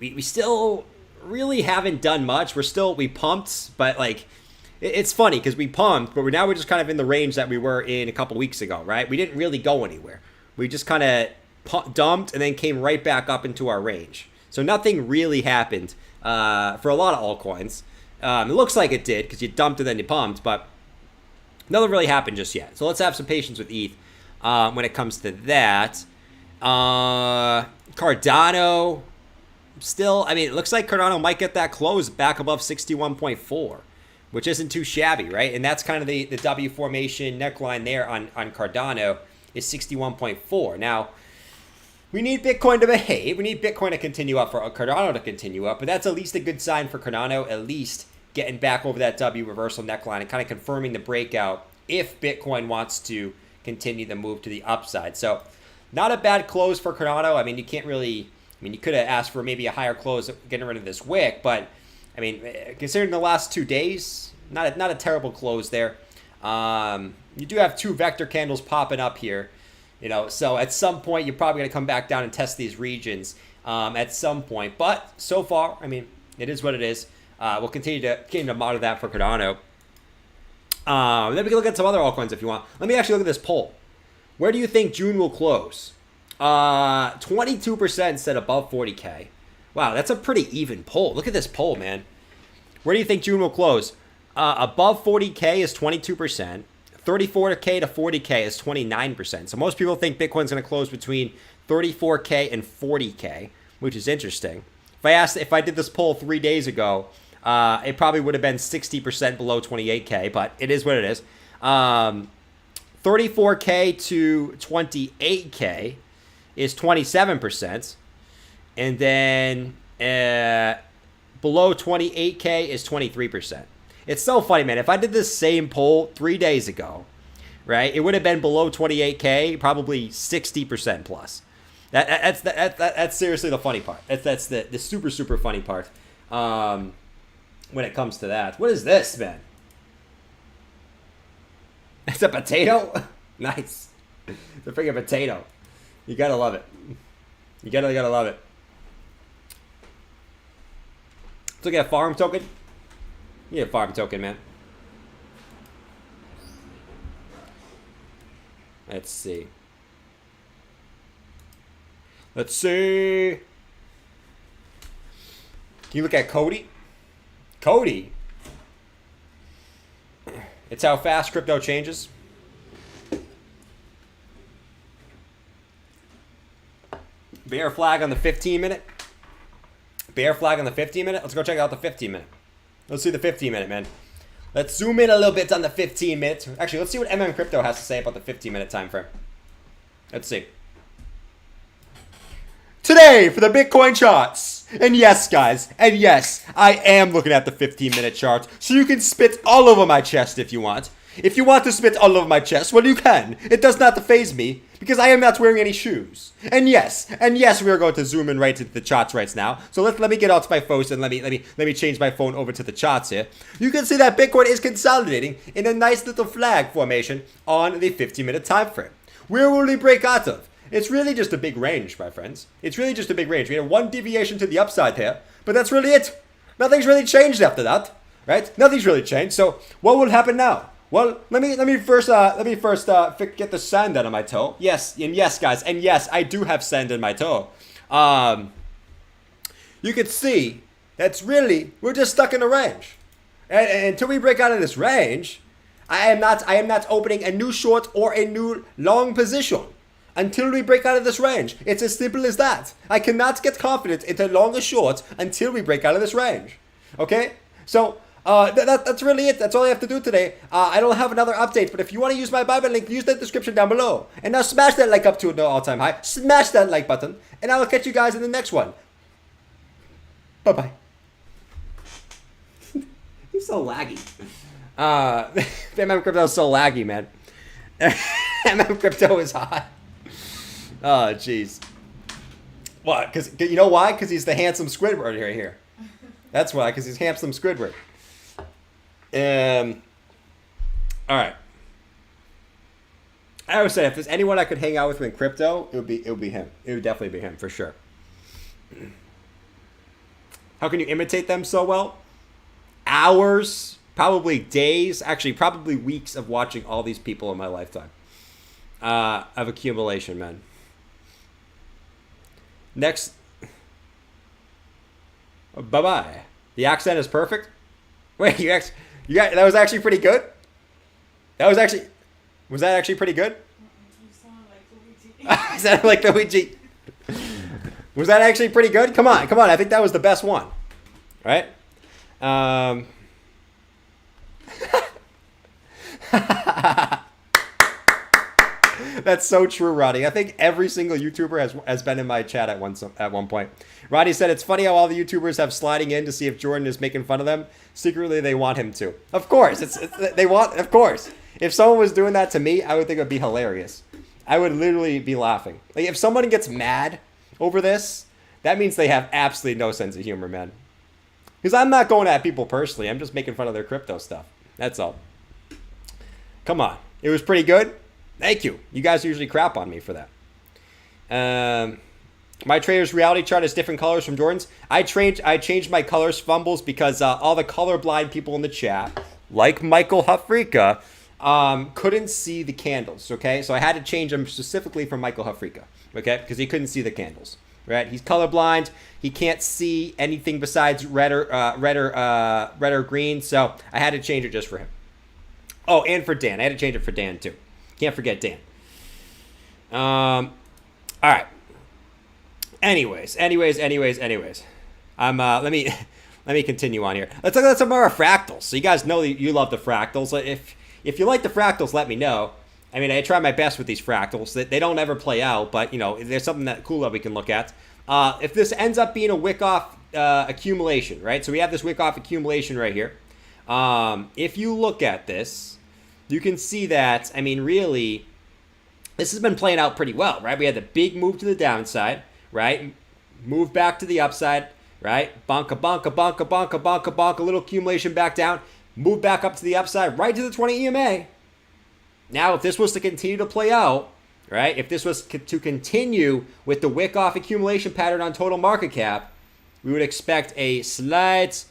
we still really haven't done much. We pumped, but like it's funny because we pumped, but we're just kind of in the range that we were in a couple weeks ago, right? We didn't really go anywhere. We just kind of dumped and then came right back up into our range. So nothing really happened for a lot of altcoins. It looks like it did because you dumped and then you pumped, but Nothing really happened just yet. So let's have some patience with ETH when it comes to that. Cardano, still, I mean, it looks like Cardano might get that close back above 61.4, which isn't too shabby, right? And that's kind of the W formation neckline there on Cardano is 61.4. Now, we need Bitcoin to behave. We need Bitcoin to continue up for Cardano to continue up, but that's at least a good sign for Cardano, at least getting back over that W reversal neckline and kind of confirming the breakout if Bitcoin wants to continue the move to the upside. So not a bad close for Cardano. I mean, you can't really, I mean, you could have asked for maybe a higher close getting rid of this wick, but I mean, considering the last 2 days, not a terrible close there. You do have 2 vector candles popping up here, you know, so at some point you're probably going to come back down and test these regions at some point. But so far, I mean, it is what it is. We'll continue to monitor that for Cardano. Then we can look at some other altcoins if you want. Let me actually look at this poll. Where do you think June will close? 22% said above 40K. Wow, that's a pretty even poll. Look at this poll, man. Where do you think June will close? Above 40K is 22%. 34K to 40K is 29%. So most people think Bitcoin's going to close between 34K and 40K, which is interesting. If I did this poll 3 days ago, it probably would have been 60% below 28K, but it is what it is. 34K to 28K is 27%. And then below 28K is 23%. It's so funny, man. If I did this same poll 3 days ago, right, it would have been below 28K, probably 60% plus. That's seriously the funny part. That's the super, super funny part when it comes to that. What is this, man? It's a potato? Nice. It's a freaking potato. You gotta love it. You gotta love it. Let's look at a farm token. You need a farm token, man. Let's see. Let's see. Can you look at Cody? Cody. It's how fast crypto changes. Bear flag on the 15-minute. Bear flag on the 15-minute. Let's go check out the 15-minute. Let's see the 15-minute, man. Let's zoom in a little bit on the 15-minute. Actually, let's see what Crypto has to say about the 15-minute time frame. Let's see. Today for the Bitcoin charts. And yes, guys, and yes, I am looking at the 15-minute chart, so you can spit all over my chest if you want. If you want to spit all over my chest, well, you can. It does not faze me, because I am not wearing any shoes. And yes, we are going to zoom in right into the charts right now. So let me get out my phone and let me change my phone over to the charts here. You can see that Bitcoin is consolidating in a nice little flag formation on the 15-minute time frame. Where will we break out of? It's really just a big range, my friends. It's really just a big range. We had one deviation to the upside here, but that's really it. Nothing's really changed after that, right? Nothing's really changed. So what will happen now? Well, let me first get the sand out of my toe. Yes, and yes, guys, and yes, I do have sand in my toe. You can see that's really we're just stuck in a range, and until we break out of this range, I am not opening a new short or a new long position until we break out of this range. It's as simple as that. I cannot get confident into long or short until we break out of this range. Okay, so. That's really it. That's all I have to do today. I don't have another update, but if you want to use my Bible link, use the description down below. And now smash that like up to an all-time high. Smash that like button, and I will catch you guys in the next one. Bye-bye. He's so laggy. Crypto is so laggy, man. Crypto is hot. Oh, jeez. What? Because you know why? Because he's the handsome Squidward right here. That's why, because he's handsome Squidward. All right. I always say if there's anyone I could hang out with in crypto, it would be him. It would definitely be him for sure. How can you imitate them so well? Hours, probably days, actually probably weeks of watching all these people in my lifetime of accumulation, man. Next. Bye-bye. The accent is perfect. Wait, that was actually pretty good? That was that actually pretty good? You sound like Luigi. I sounded like Luigi. Was that actually pretty good? Come on. I think that was the best one. Right? That's so true, Roddy. I think every single YouTuber has been in my chat at one point. Roddy said, it's funny how all the YouTubers have sliding in to see if Jordan is making fun of them. Secretly, they want him to. Of course. Of course. If someone was doing that to me, I would think it would be hilarious. I would literally be laughing. Like, if someone gets mad over this, that means they have absolutely no sense of humor, man. Because I'm not going at people personally. I'm just making fun of their crypto stuff. That's all. Come on. It was pretty good. Thank you. You guys usually crap on me for that. My trader's reality chart is different colors from Jordan's. I changed my colors fumbles because all the colorblind people in the chat, like Michael Huffrika, couldn't see the candles. Okay, so I had to change them specifically for Michael Huffrika. Okay, because he couldn't see the candles. Right, he's colorblind. He can't see anything besides red or green. So I had to change it just for him. Oh, and for Dan, I had to change it for Dan too. Can't forget Dan. All right. Anyways. Let me continue on here. Let's look at some more fractals. So you guys know that you love the fractals. If you like the fractals, let me know. I mean, I try my best with these fractals. They don't ever play out, but you know, there's something that cool that we can look at. If this ends up being a wick-off accumulation, right? So we have this wick-off accumulation right here. If you look at this, you can see that, I mean, really, this has been playing out pretty well, right? We had the big move to the downside, right? Move back to the upside, right? Bonka, a little accumulation back down. Move back up to the upside, right to the 20 EMA. Now, if this was to continue to play out, right? If this was to continue with the wick-off accumulation pattern on total market cap, we would expect a slight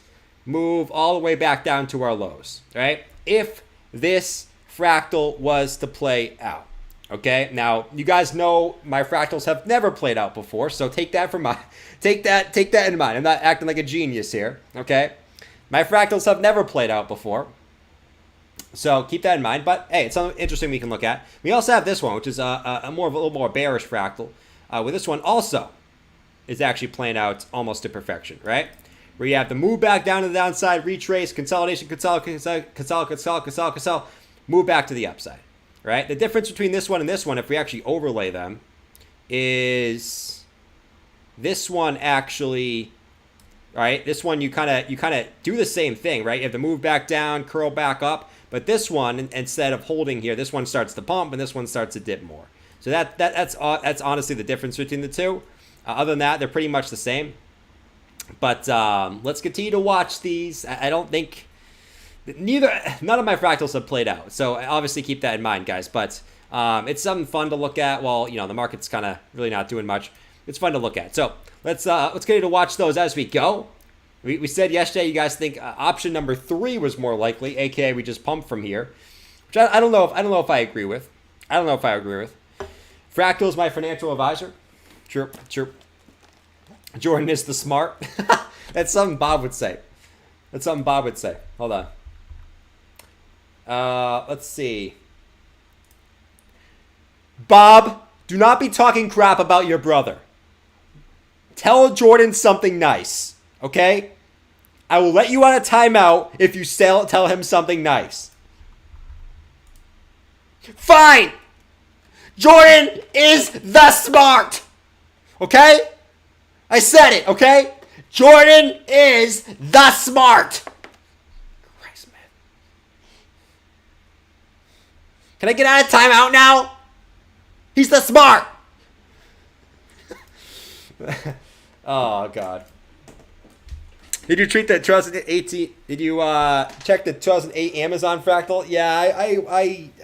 move all the way back down to our lows, right? If this fractal was to play out. Okay, now you guys know my fractals have never played out before, so take that in mind. I'm not acting like a genius here. Okay, my fractals have never played out before, so keep that in mind. But hey, it's something interesting we can look at. We also have this one, which is a little more bearish fractal. With this one also is actually playing out almost to perfection, right? Where you have the move back down to the downside, retrace, consolidation, consolidate, move back to the upside, right? The difference between this one and this one, if we actually overlay them, is this one actually, right? This one you kind of do the same thing, right? You have to move back down, curl back up, but this one, instead of holding here, this one starts to pump and this one starts to dip more. So that's honestly the difference between the two. Other than that, they're pretty much the same. But let's continue to watch these. I don't think none of my fractals have played out, so obviously keep that in mind, guys. But it's something fun to look at. While you know the market's kind of really not doing much, it's fun to look at. So let's continue to watch those as we go. We said yesterday you guys think option number 3 was more likely, aka we just pump from here, which I don't know if I agree with. Fractal is my financial advisor. Chirp. Jordan is the smart. That's something Bob would say. Hold on. Let's see. Bob, do not be talking crap about your brother. Tell Jordan something nice, okay? I will let you on a timeout if you tell him something nice. Fine! Jordan is the smart! Okay? I said it, okay? Jordan is the smart. Christ, man. Can I get out of timeout now? He's the smart. Oh, God. Did you treat that 2018? Did you check the 2008 Amazon fractal? Yeah,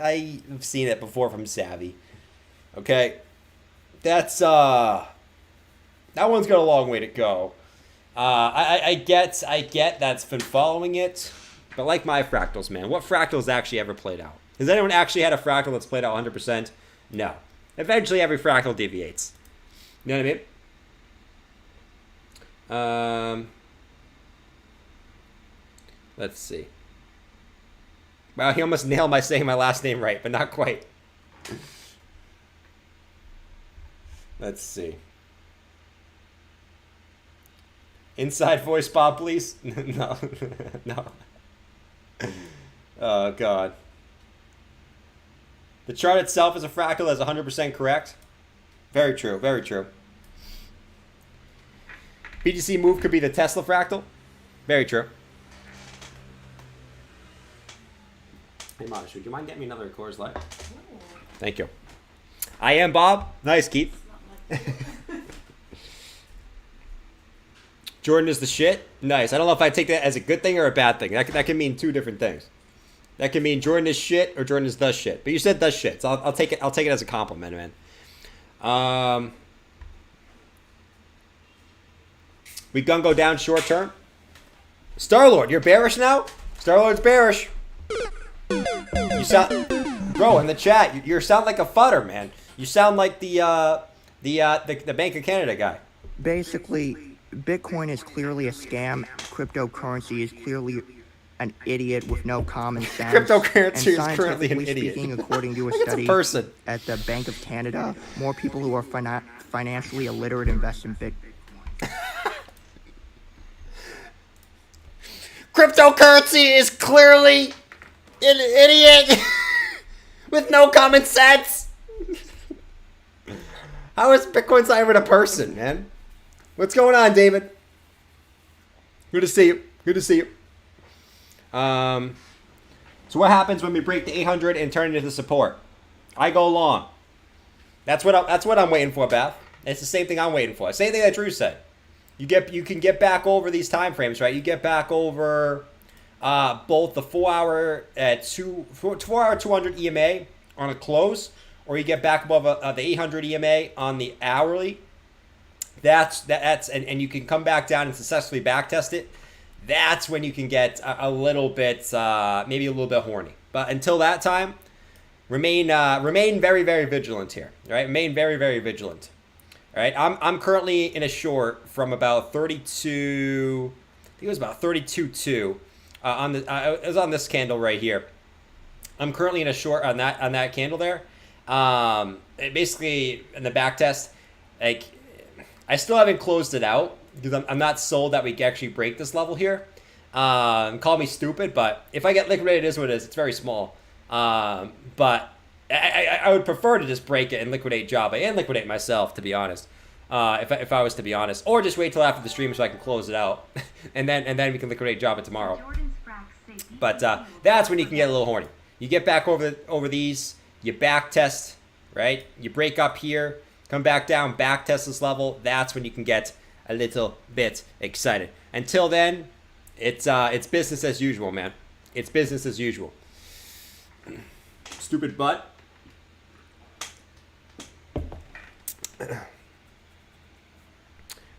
I've seen it before from Savvy. Okay, that's that one's got a long way to go. I get that's been following it, but like my fractals, man, what fractals actually ever played out? Has anyone actually had a fractal that's played out 100%? No. Eventually, every fractal deviates. You know what I mean? Let's see. Wow, he almost nailed my saying my last name right, but not quite. Let's see. Inside voice, Bob, please. No, no. Oh God. The chart itself is a fractal. That's 100% correct. Very true. Very true. BTC move could be the Tesla fractal. Very true. Hey, Mosh, would you mind getting me another Coors Light? Thank you. I am Bob. Nice, Keith. Jordan is the shit. Nice. I don't know if I take that as a good thing or a bad thing. That can mean two different things. That can mean Jordan is shit or Jordan is the shit. But you said the shit, so I'll take it. I'll take it as a compliment, man. We gonna go down short term. Star-Lord, you're bearish now? Star-Lord's bearish. You sound, bro, in the chat, you sound like a futter, man. You sound like the Bank of Canada guy. Basically, Bitcoin is clearly a scam. Cryptocurrency is clearly an idiot with no common sense. Cryptocurrency is currently an idiot. Speaking, according to a It's a study person. at the Bank of Canada, more people who are financially illiterate invest in Bitcoin. Cryptocurrency is clearly an idiot with no common sense. How is Bitcoin not even a person, man? What's going on, David? Good to see you. Good to see you. So what happens when we break the 800 and turn it into support? I go long. That's what I'm waiting for, Beth. It's the same thing I'm waiting for. Same thing that Drew said. You can get back over these time frames, right? You get back over both the 4 hour 200 EMA on a close, or you get back above the 800 EMA on the hourly. That's and you can come back down and successfully back test it. That's when you can get a little bit, maybe a little bit horny. But until that time, remain very, very vigilant here. Right? Remain very, very vigilant. All right, I'm currently in a short from about 32. I think it was about 32.2 on the. It was on this candle right here. I'm currently in a short on that candle there. Basically in the back test, like I still haven't closed it out because I'm not sold that we can actually break this level here. Call me stupid, but if I get liquidated, it is what it is. It's very small. But I would prefer to just break it and liquidate Java and liquidate myself, to be honest. If I was to be honest, or just wait till after the stream so I can close it out, and then we can liquidate Java tomorrow. But that's when you can get a little horny. You get back over these, you back test, right? You break up here, come back down, back test this level. That's when you can get a little bit excited. Until then, it's business as usual, man. It's business as usual. Stupid butt.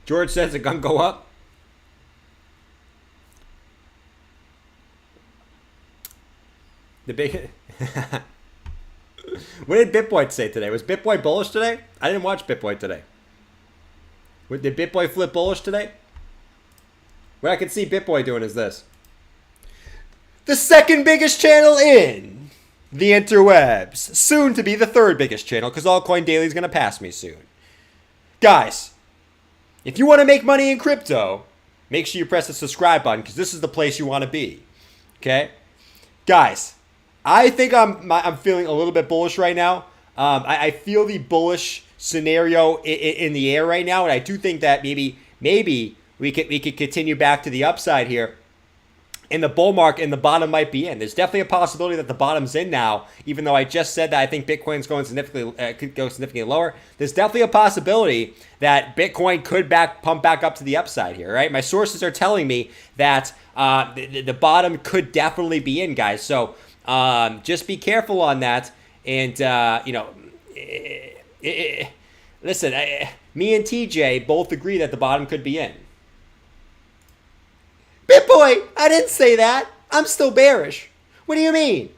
George says the gun go up. The big. What did BitBoy say today? Was BitBoy bullish today? I didn't watch BitBoy today. Did BitBoy flip bullish today? What I can see BitBoy doing is this. The second biggest channel in the interwebs. Soon to be the third biggest channel because Altcoin Daily is going to pass me soon. Guys, if you want to make money in crypto, make sure you press the subscribe button because this is the place you want to be. Okay? Guys, I think I'm feeling a little bit bullish right now. I feel the bullish scenario in the air right now, and I do think that maybe we could continue back to the upside here. In the bull market, and the bottom might be in. There's definitely a possibility that the bottom's in now, even though I just said that I think Bitcoin's going could go significantly lower. There's definitely a possibility that Bitcoin could pump back up to the upside here, right? My sources are telling me that the bottom could definitely be in, guys. So just be careful on that. And, listen, me and TJ both agree that the bottom could be in. BitBoy, I didn't say that. I'm still bearish. What do you mean?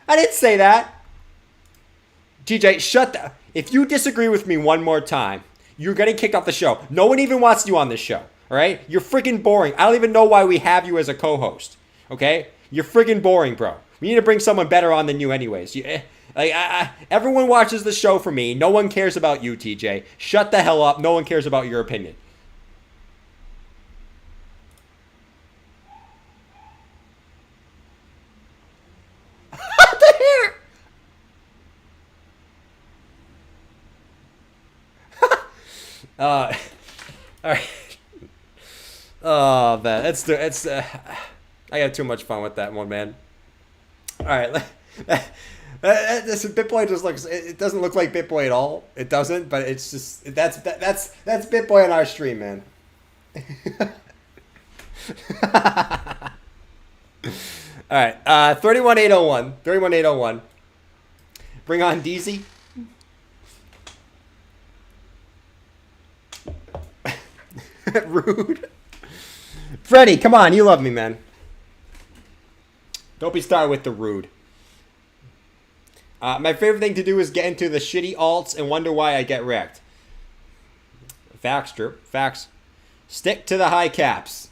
I didn't say that. TJ, shut the... If you disagree with me one more time, you're getting kicked off the show. No one even wants you on this show, all right? You're freaking boring. I don't even know why we have you as a co-host, okay? You're freaking boring, bro. We need to bring someone better on than you anyways. Everyone watches the show for me. No one cares about you, TJ. Shut the hell up. No one cares about your opinion. What the heck? All right. Oh, man. I had too much fun with that one, man. All right. This BitBoy just looks. It doesn't look like BitBoy at all. It doesn't, but it's just that's BitBoy on our stream, man. All right. 31801. 31801. Bring on DZ. Rude. Freddie, come on. You love me, man. Don't be started with the rude. My favorite thing to do is get into the shitty alts and wonder why I get wrecked. Facts, Drew. Facts. Stick to the high caps.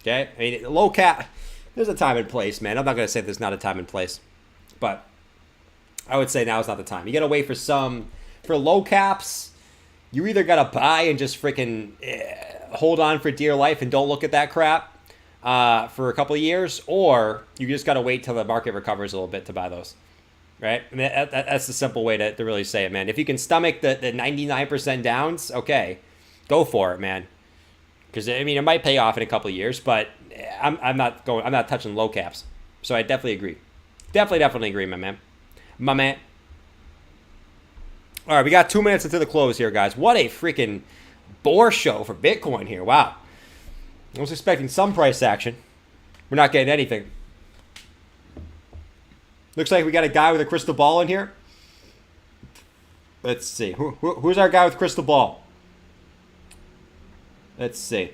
Okay? I mean, low cap. There's a time and place, man. I'm not going to say there's not a time and place. But I would say now is not the time. You got to wait for low caps, you either got to buy and just freaking hold on for dear life and don't look at that crap for a couple of years, or you just got to wait till the market recovers a little bit to buy those. Right? I mean, that's the simple way to really say it, man. If you can stomach the 99% downs, okay, go for it, man. Because, I mean, it might pay off in a couple of years, but I'm not touching low caps. So I definitely agree. Definitely agree, my man. My man. All right, we got 2 minutes until the close here, guys. What a freaking bore show for Bitcoin here. Wow. I was expecting some price action. We're not getting anything. Looks like we got a guy with a crystal ball in here. Let's see. Who's our guy with crystal ball? Let's see.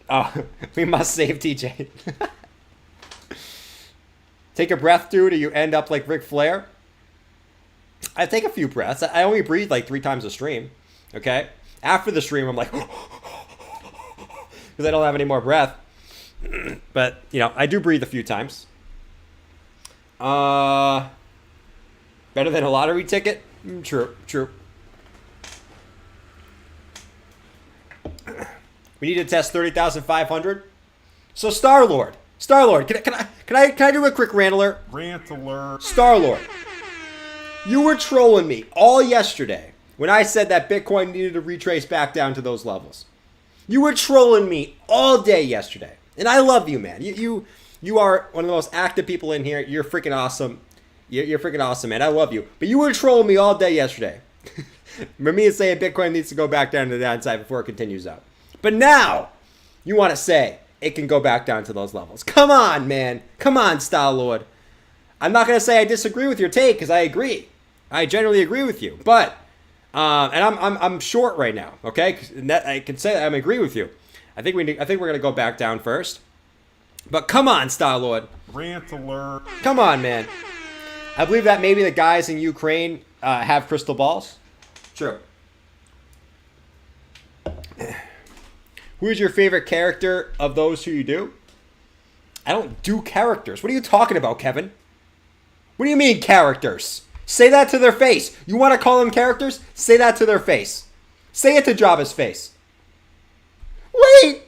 Oh, we must save TJ. Take a breath, dude, or you end up like Ric Flair. I take a few breaths. I only breathe like 3 times a stream. Okay? After the stream, I'm like, because I don't have any more breath. But, you know, I do breathe a few times. Better than a lottery ticket? True. We need to test 30,500. So Star-Lord, can I do a quick rant alert? Rant alert. Star-Lord, you were trolling me all yesterday when I said that Bitcoin needed to retrace back down to those levels. You were trolling me all day yesterday. And I love you, man. You are one of the most active people in here. You're freaking awesome. You're freaking awesome, man. I love you. But you were trolling me all day yesterday. For me, it's saying Bitcoin needs to go back down to the downside before it continues up. But now, you want to say it can go back down to those levels. Come on, man. Come on, Star-Lord. I'm not going to say I disagree with your take, because I agree. I generally agree with you. But, and I'm short right now, okay? I can say I'm agree with you. I think we're going to go back down first. But come on, Star-Lord. Rant alert. Come on, man. I believe that maybe the guys in Ukraine have crystal balls. True. Who's your favorite character of those who you do? I don't do characters. What are you talking about, Kevin? What do you mean characters? Say that to their face. You want to call them characters? Say that to their face. Say it to Jabba's face. Wait!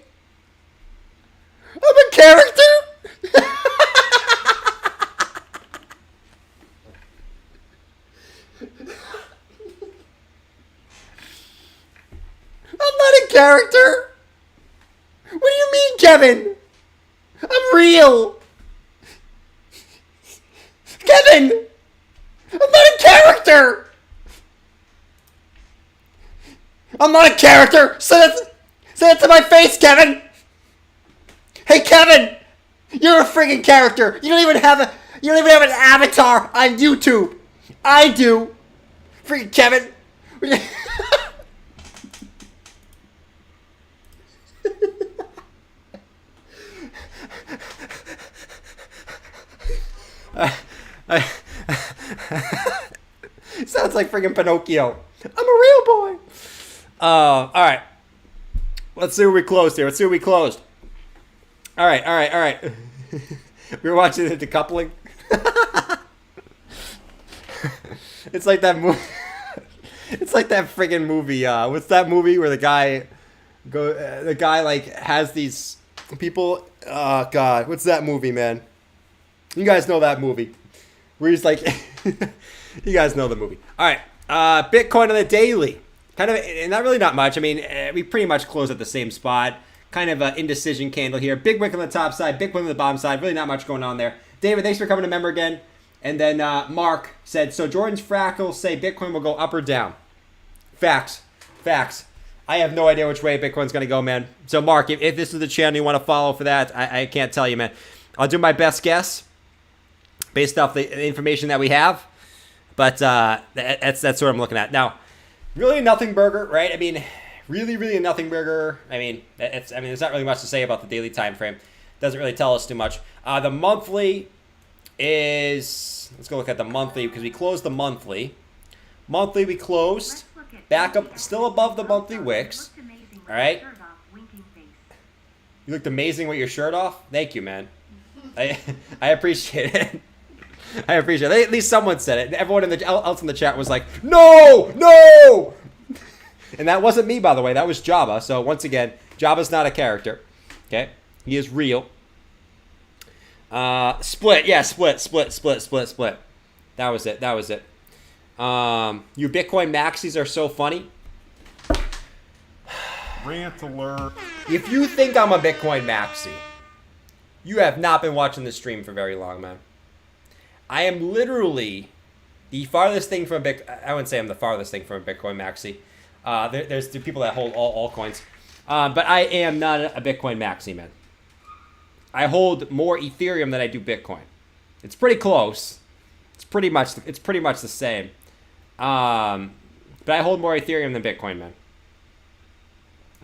I'm a character? I'm not a character. What do you mean, Kevin? I'm real. Kevin! I'm not a character! I'm not a character! Say that to my face, Kevin! Hey, Kevin! You're a friggin' character! You don't even have an avatar on YouTube! I do! Friggin' Kevin! Sounds like friggin' Pinocchio. I'm a real boy. All right. Let's see where we closed here. Let's see where we closed. All right, all right, all right. We were watching the decoupling. It's like that movie. It's like that friggin' movie. What's that movie where the guy like has these people? Oh God, what's that movie, man? You guys know that movie. Where he's like, you guys know the movie. All right, Bitcoin on the daily. Kind of, and not much. I mean, we pretty much closed at the same spot. Kind of an indecision candle here. Big wick on the top side, big wick on the bottom side. Really not much going on there. David, thanks for coming to member again. And then Mark said, so Jordan's fractals say Bitcoin will go up or down. Facts. Facts. I have no idea which way Bitcoin's going to go, man. So, Mark, if this is the channel you want to follow for that, I can't tell you, man. I'll do my best guess based off the information that we have. But that's what I'm looking at. Now, really a nothing burger, right? I mean, really a nothing burger. I mean, there's not really much to say about the daily time frame. Doesn't really tell us too much. The monthly is, let's go look at the monthly because we closed the monthly. Monthly we closed back up, still above the monthly wicks. All right. You looked amazing with your shirt off. Thank you, man. I appreciate it. I appreciate it. At least someone said it. Everyone else in the chat was like, no. And that wasn't me, by the way. That was Java. So once again, Java's not a character. Okay, he is real. Split. Yeah, split. That was it. You Bitcoin maxis are so funny. Rant alert. If you think I'm a Bitcoin maxi, you have not been watching the stream for very long, man. I am literally the farthest thing from a I wouldn't say I'm the farthest thing from a Bitcoin maxi. There's the people that hold all coins. But I am not a Bitcoin maxi, man. I hold more Ethereum than I do Bitcoin. It's pretty close. It's pretty much the same. But I hold more Ethereum than Bitcoin, man.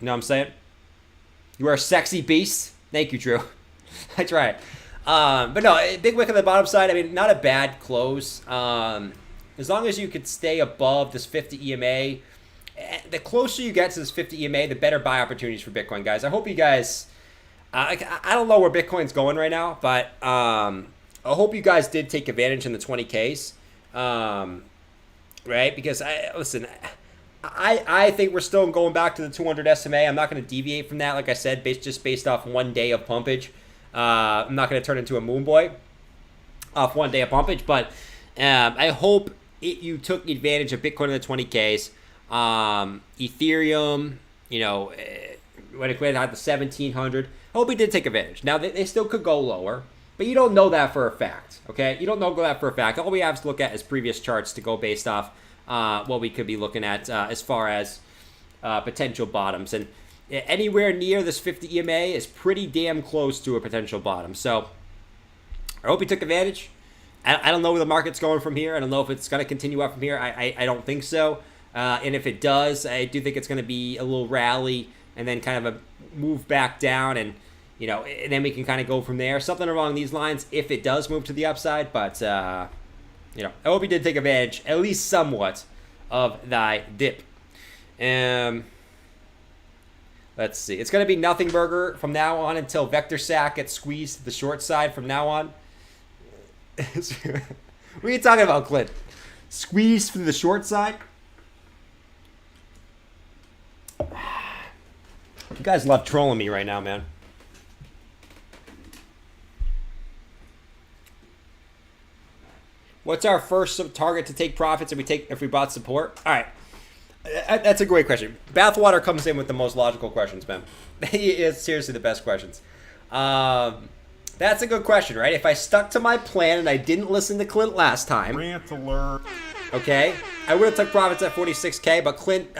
You know what I'm saying? You are a sexy beast. Thank you, Drew. I try. But no, big wick on the bottom side. I mean, not a bad close. As long as you could stay above this 50 EMA, the closer you get to this 50 EMA, the better buy opportunities for Bitcoin, guys. I hope you guys. I don't know where Bitcoin's going right now, but I hope you guys did take advantage in the 20Ks, right? Because I think we're still going back to the 200 SMA. I'm not going to deviate from that, like I said, just based off 1 day of pumpage. I'm not going to turn into a moon boy off 1 day of pumpage, but I hope you took advantage of Bitcoin in the 20Ks. Ethereum, when it went out to 1700. I hope he did take advantage. Now, they still could go lower, but you don't know that for a fact, okay? You don't know that for a fact. All we have to look at is previous charts to go based off what we could be looking at as far as potential bottoms. And anywhere near this 50 EMA is pretty damn close to a potential bottom. So I hope he took advantage. I don't know where the market's going from here. I don't know if it's going to continue up from here. I don't think so. And if it does, I do think it's going to be a little rally and then kind of a move back down, and and then we can kind of go from there. Something along these lines if it does move to the upside. But I hope he did take advantage, at least somewhat, of thy dip. Let's see. It's going to be nothing burger from now on until Vector Sack gets squeezed to the short side from now on. What are you talking about, Clint? Squeezed to the short side? You guys love trolling me right now, man. What's our first target to take profits if we bought support? All right. That's a great question. Bathwater comes in with the most logical questions, man. It's seriously the best questions. That's a good question, right? If I stuck to my plan and I didn't listen to Clint last time, Rant alert. okay, I would have took profits at 46K, but Clint,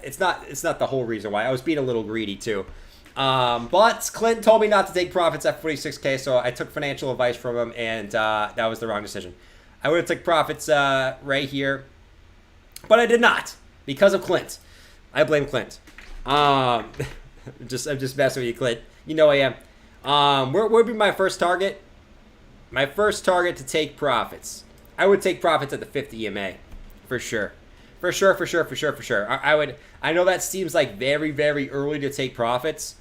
it's not the whole reason why. I was being a little greedy too. But Clint told me not to take profits at 46K, so I took financial advice from him, and that was the wrong decision. I would have took profits right here, but I did not because of Clint. I blame Clint. I'm just messing with you, Clint. You know I am. Where would be my first target? My first target to take profits. I would take profits at the 50 EMA, for sure. For sure, for sure, for sure, for sure. I know that seems like very, very early to take profits.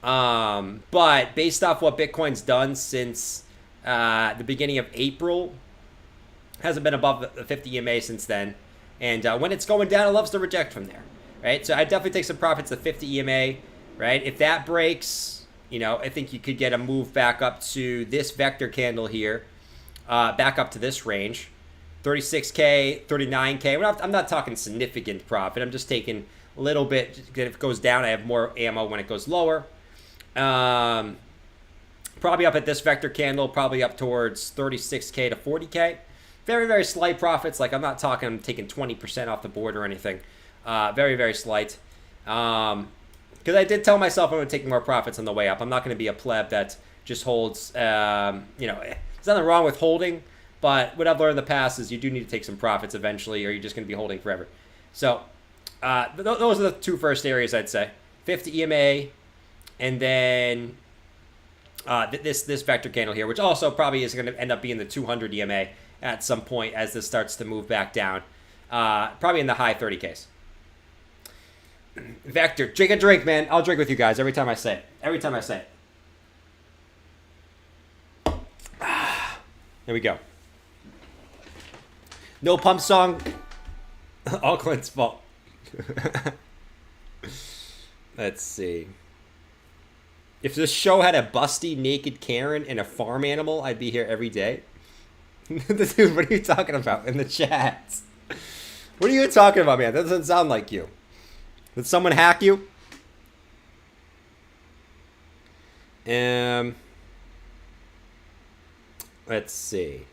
But based off what Bitcoin's done since the beginning of April, hasn't been above the 50 EMA since then. And when it's going down, it loves to reject from there, right? So I definitely take some profits at 50 EMA, right? If that breaks, you know, I think you could get a move back up to this vector candle here, back up to this range, 36K, 39K. I'm not talking significant profit. I'm just taking a little bit. If it goes down, I have more ammo when it goes lower. Probably up at this vector candle, probably up towards 36K to 40K. Very, very slight profits. Like, I'm not talking I'm taking 20% off the board or anything. Very, very slight. Because I did tell myself I'm going to take more profits on the way up. I'm not going to be a pleb that just holds, you know, there's nothing wrong with holding, but what I've learned in the past is you do need to take some profits eventually, or you're just going to be holding forever. So, those are the two first areas, I'd say. 50 EMA, and then this vector candle here, which also probably is going to end up being the 200 EMA at some point as this starts to move back down. Probably in the high 30Ks. Vector, drink a drink, man. I'll drink with you guys every time I say it. Every time I say it. There we go. No pump song. All Clint's fault. Let's see. If this show had a busty, naked Karen and a farm animal, I'd be here every day. Dude, what are you talking about in the chat? What are you talking about, man? That doesn't sound like you. Did someone hack you? Let's see.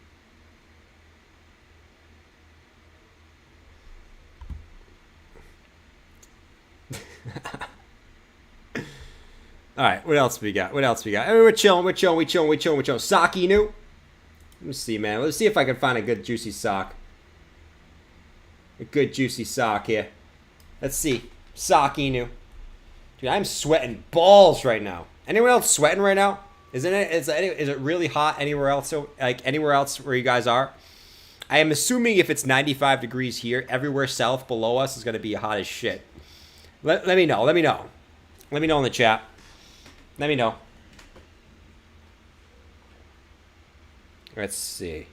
All right, what else we got? What else we got? I mean, we're chilling. Saki new. Let me see, man. Let's see if I can find a good juicy sock. A good juicy sock here. Let's see. Sock Inu. Dude, I'm sweating balls right now. Anyone else sweating right now? Is it really hot anywhere else? Like anywhere else where you guys are? I am assuming if it's 95 degrees here, everywhere south below us is going to be hot as shit. Let me know. Let me know. Let me know in the chat. Let me know. Let's see.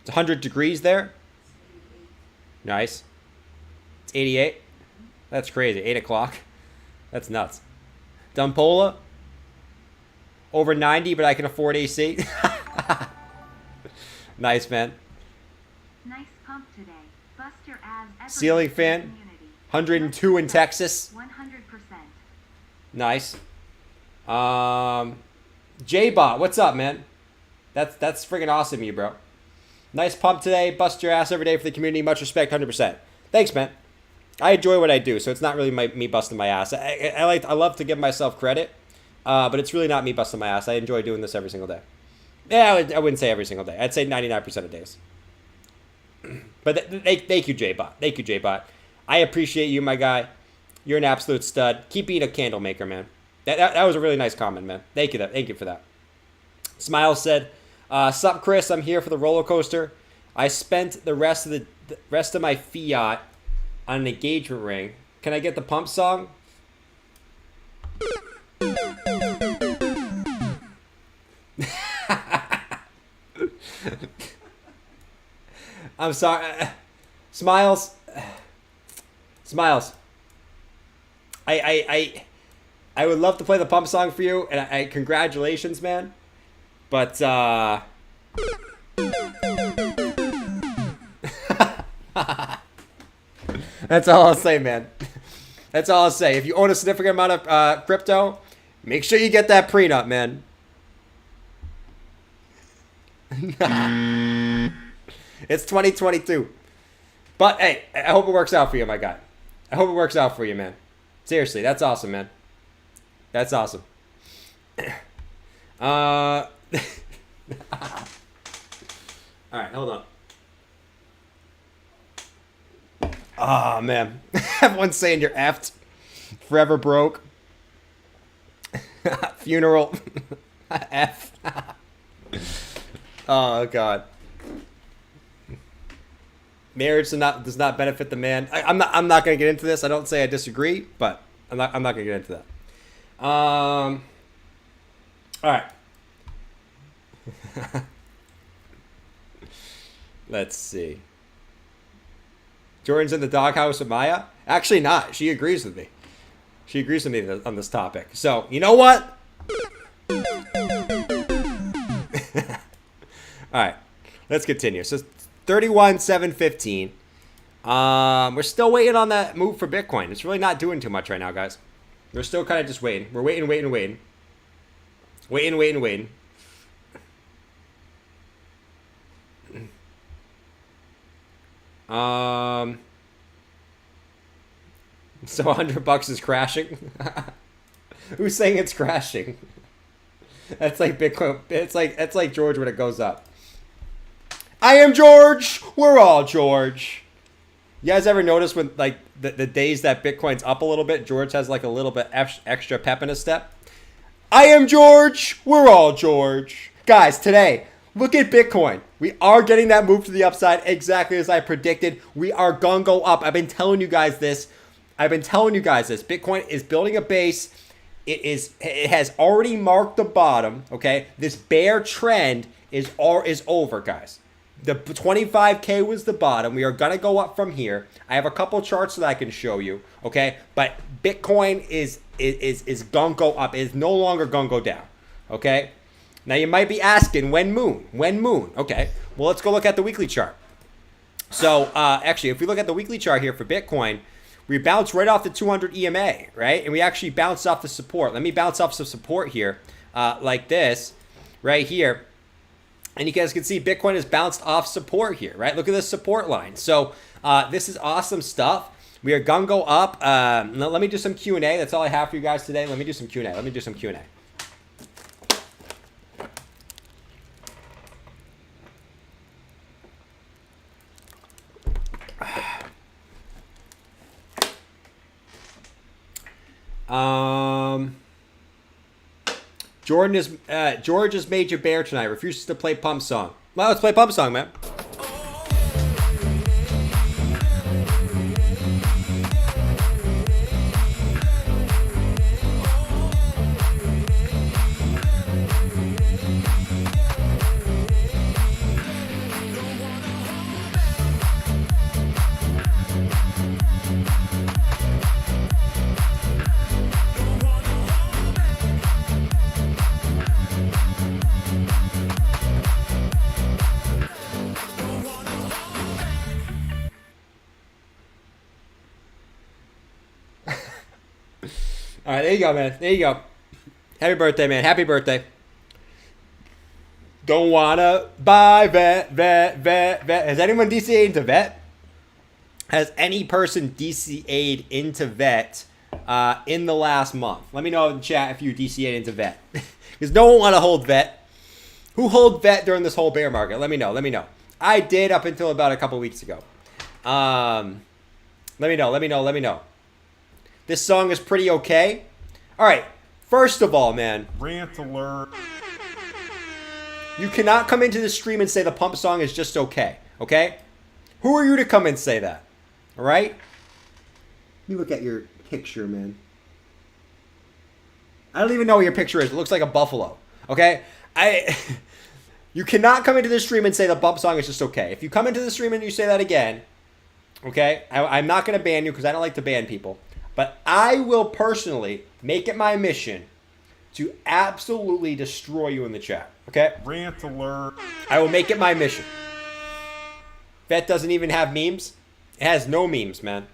It's 100 degrees there. Nice. It's 88. That's crazy. 8 o'clock. That's nuts. Dumpola. Over 90, but I can afford AC. Nice, man. Nice pump today. Bust your ass. Ceiling fan. 102 in Texas. 100%. Nice. J-Bot, what's up, man? That's friggin' awesome, you bro. Nice pump today. Bust your ass every day for the community. Much respect, 100%. Thanks, man. I enjoy what I do, so it's not really me busting my ass. I love to give myself credit, but it's really not me busting my ass. I enjoy doing this every single day. Yeah, I wouldn't say every single day. I'd say 99% of days. But thank you, J-Bot. Thank you, J-Bot. I appreciate you, my guy. You're an absolute stud. Keep being a candle maker, man. That was a really nice comment, man. Thank you for that. Smile said, "Sup, Chris? I'm here for the roller coaster. I spent the rest of my fiat on an engagement ring. Can I get the pump song?" I'm sorry, Smiles. I would love to play the pump song for you, and I congratulations, man. But that's all I'll say, man. That's all I'll say. If you own a significant amount of crypto, make sure you get that prenup, man. It's 2022. But hey, I hope it works out for you, my guy. I hope it works out for you, man. Seriously, that's awesome, man. That's awesome. All right, hold on. Oh, man. Everyone's saying you're effed. Forever broke. Funeral. F. Oh, God. Marriage does not benefit the man. I'm not going to get into this. I don't say I disagree, but I'm not going to get into that. All right. Let's see. Jordan's in the doghouse with Maya. Actually, not. She agrees with me. She agrees with me on this topic. So you know what? All right. Let's continue. So 31,715. We're still waiting on that move for Bitcoin. It's really not doing too much right now, guys. We're still kind of just waiting. We're waiting. So $100 is crashing. Who's saying it's crashing? That's like Bitcoin. It's like George when it goes up. I am George. We're all George. You guys ever notice when like the days that Bitcoin's up a little bit, George has like a little bit extra pep in his step? I am George. We're all George. Guys, today, look at Bitcoin. We are getting that move to the upside exactly as I predicted. We are gonna go up. I've been telling you guys this. Bitcoin is building a base. It has already marked the bottom. Okay, this bear trend is over, guys. The 25K was the bottom. We are going to go up from here. I have a couple charts that I can show you, okay? But Bitcoin is going to go up. It is no longer going to go down, okay? Now, you might be asking, when moon? When moon? Okay, well, let's go look at the weekly chart. So, actually, if we look at the weekly chart here for Bitcoin, we bounced right off the 200 EMA, right? And we actually bounced off the support. Let me bounce off some support here, like this, right here. And you guys can see Bitcoin has bounced off support here, right? Look at this support line. So this is awesome stuff. We are gonna go up. Let me do some Q&A. That's all I have for you guys today. Let me do some Q&A. George is major bear tonight. Refuses to play pump song. Well, let's play pump song, man. All right, there you go, man. There you go. Happy birthday, man. Happy birthday. Don't wanna buy vet. Has anyone DCA'd into vet? Has any person DCA'd into vet in the last month? Let me know in the chat if you DCA'd into vet. Because no one want to hold vet. Who hold vet during this whole bear market? Let me know. I did up until about a couple weeks ago. Let me know. This song is pretty okay. All right. First of all, man. Rant alert. You cannot come into the stream and say the pump song is just okay. Okay? Who are you to come and say that? All right? Let me look at your picture, man. I don't even know what your picture is. It looks like a buffalo. Okay? You cannot come into the stream and say the pump song is just okay. If you come into the stream and you say that again, okay, I'm not going to ban you because I don't like to ban people. But I will personally make it my mission to absolutely destroy you in the chat. Okay? Rant alert. I will make it my mission. Vet doesn't even have memes. It has no memes, man.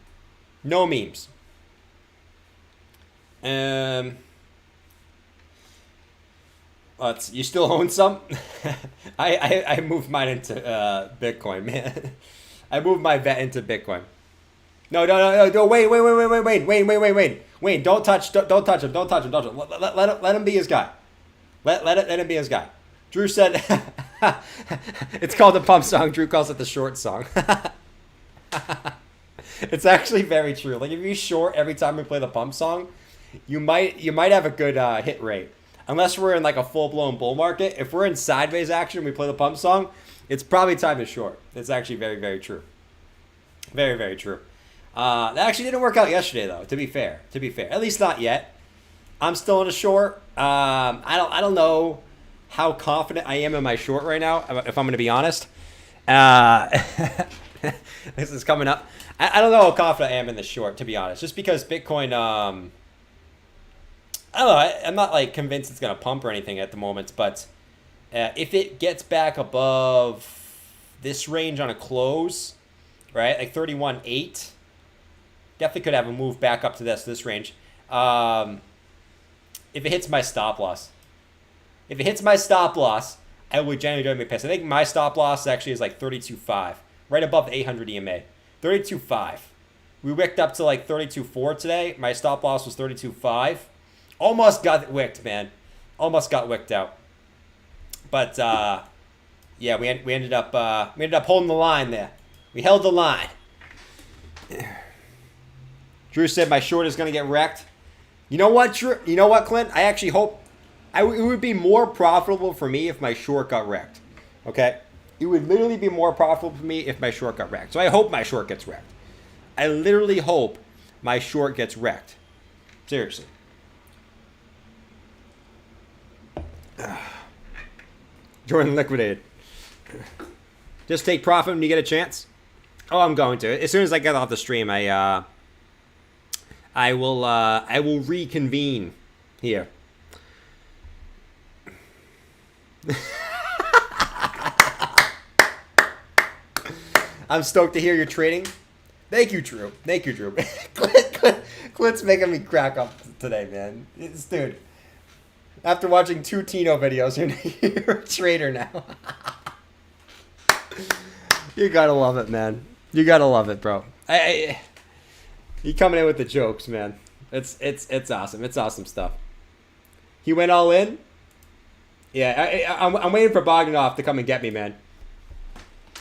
No memes. You still own some? I moved mine into Bitcoin, man. I moved my vet into Bitcoin. No, wait, don't touch him. Let him be his guy. Let him be his guy. Drew said, it's called the pump song. Drew calls it the short song. It's actually very true. Like if you short every time we play the pump song, you might have a good hit rate. Unless we're in like a full-blown bull market. If we're in sideways action and we play the pump song, it's probably time to short. It's actually very, very true. Very, very true. That actually didn't work out yesterday, though. To be fair, at least not yet. I'm still in a short. I don't know how confident I am in my short right now. If I'm going to be honest, this is coming up. I don't know how confident I am in the short, to be honest. Just because Bitcoin, I don't know. I'm not like convinced it's going to pump or anything at the moment, but if it gets back above this range on a close, right, like 31.8, definitely could have a move back up to this range. If it hits my stop loss, I would genuinely be pissed. I think my stop loss actually is like 32.5, right above the 800 EMA. 32.5. We wicked up to like 32.4 today. My stop loss was 32.5. Almost got wicked, man. Almost got wicked out. But yeah, we ended up holding the line there. We held the line. Drew said my short is gonna get wrecked. You know what, Drew? You know what, Clint? I actually hope it would be more profitable for me if my short got wrecked. Okay? It would literally be more profitable for me if my short got wrecked. So I hope my short gets wrecked. I literally hope my short gets wrecked. Seriously. Jordan liquidated. Just take profit when you get a chance. Oh, I'm going to. As soon as I get off the stream, I will reconvene here. I'm stoked to hear you're trading. Thank you, Drew. Clint's making me crack up today, man. Dude, after watching 2 Tino videos, you're a trader now. You gotta love it, man. You gotta love it, bro. You coming in with the jokes, man. It's awesome. It's awesome stuff. He went all in. Yeah, I'm waiting for Bogdanov to come and get me, man.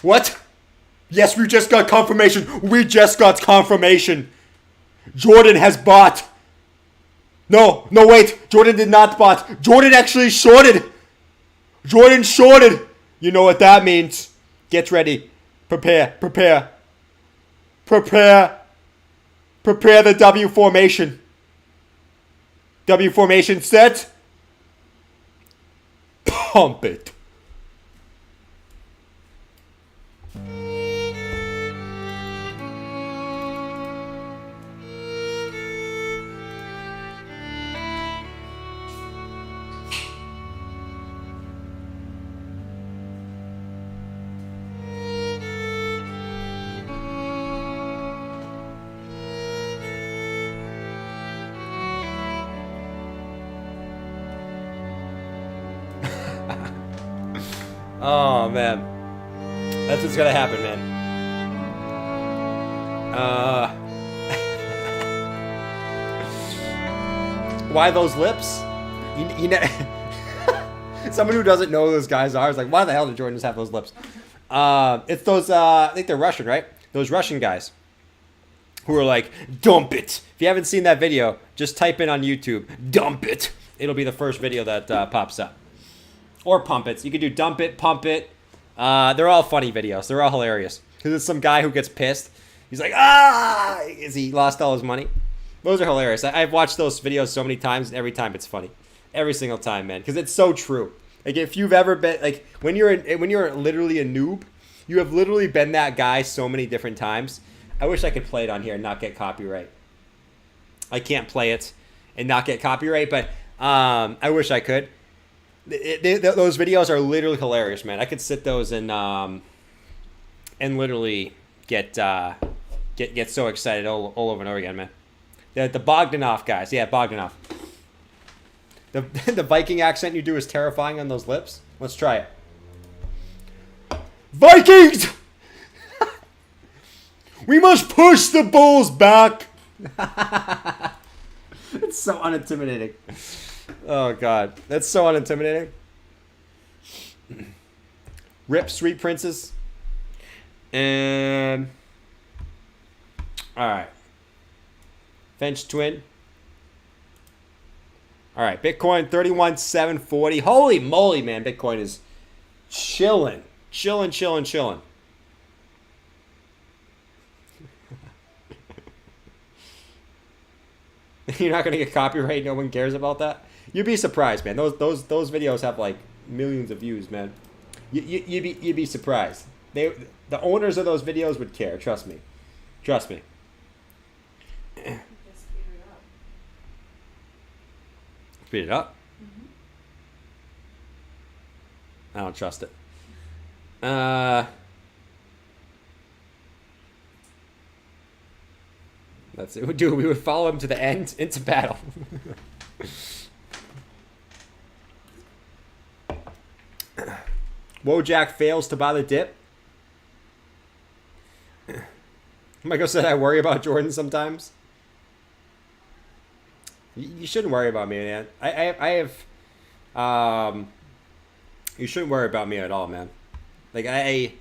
What? Yes, we just got confirmation. Jordan has bought. No, wait. Jordan did not bought. Jordan actually shorted. Jordan shorted. You know what that means. Get ready. Prepare the W formation. W formation set. Pump it. Oh, man. That's what's gonna happen, man. Why those lips? You know, someone who doesn't know who those guys are is like, why the hell did Jordan just have those lips? It's those, I think they're Russian, right? Those Russian guys who are like, dump it. If you haven't seen that video, just type in on YouTube, dump it. It'll be the first video that pops up. Or pump it. You can do dump it, pump it. They're all funny videos. They're all hilarious. Because it's some guy who gets pissed. He's like, as he lost all his money. Those are hilarious. I've watched those videos so many times, and every time it's funny. Every single time, man. Because it's so true. Like, if you've ever been, like, when you're literally a noob, you have literally been that guy so many different times. I wish I could play it on here and not get copyright. I can't play it and not get copyright, but I wish I could. Those videos are literally hilarious, man. I could sit those and literally get so excited all over and over again, man. The Bogdanov guys, yeah, Bogdanov. The Viking accent you do is terrifying on those lips. Let's try it. Vikings! We must push the bulls back. It's so unintimidating. Oh, God. That's so unintimidating. Rip Sweet Princess. And... Alright. Fench Twin. Alright. Bitcoin 31,740. Holy moly, man. Bitcoin is chilling. Chilling. You're not gonna get copyright. No one cares about that. You'd be surprised, man. Those videos have like millions of views, man. You'd be surprised. The owners of those videos would care. Trust me. Trust me. Just speed it up. Speed it up. I don't trust it. That's it. Dude, we would follow him to the end into battle. Wojak fails to buy the dip. Michael said I worry about Jordan sometimes. You shouldn't worry about me, man. I have you shouldn't worry about me at all, man. Like I'm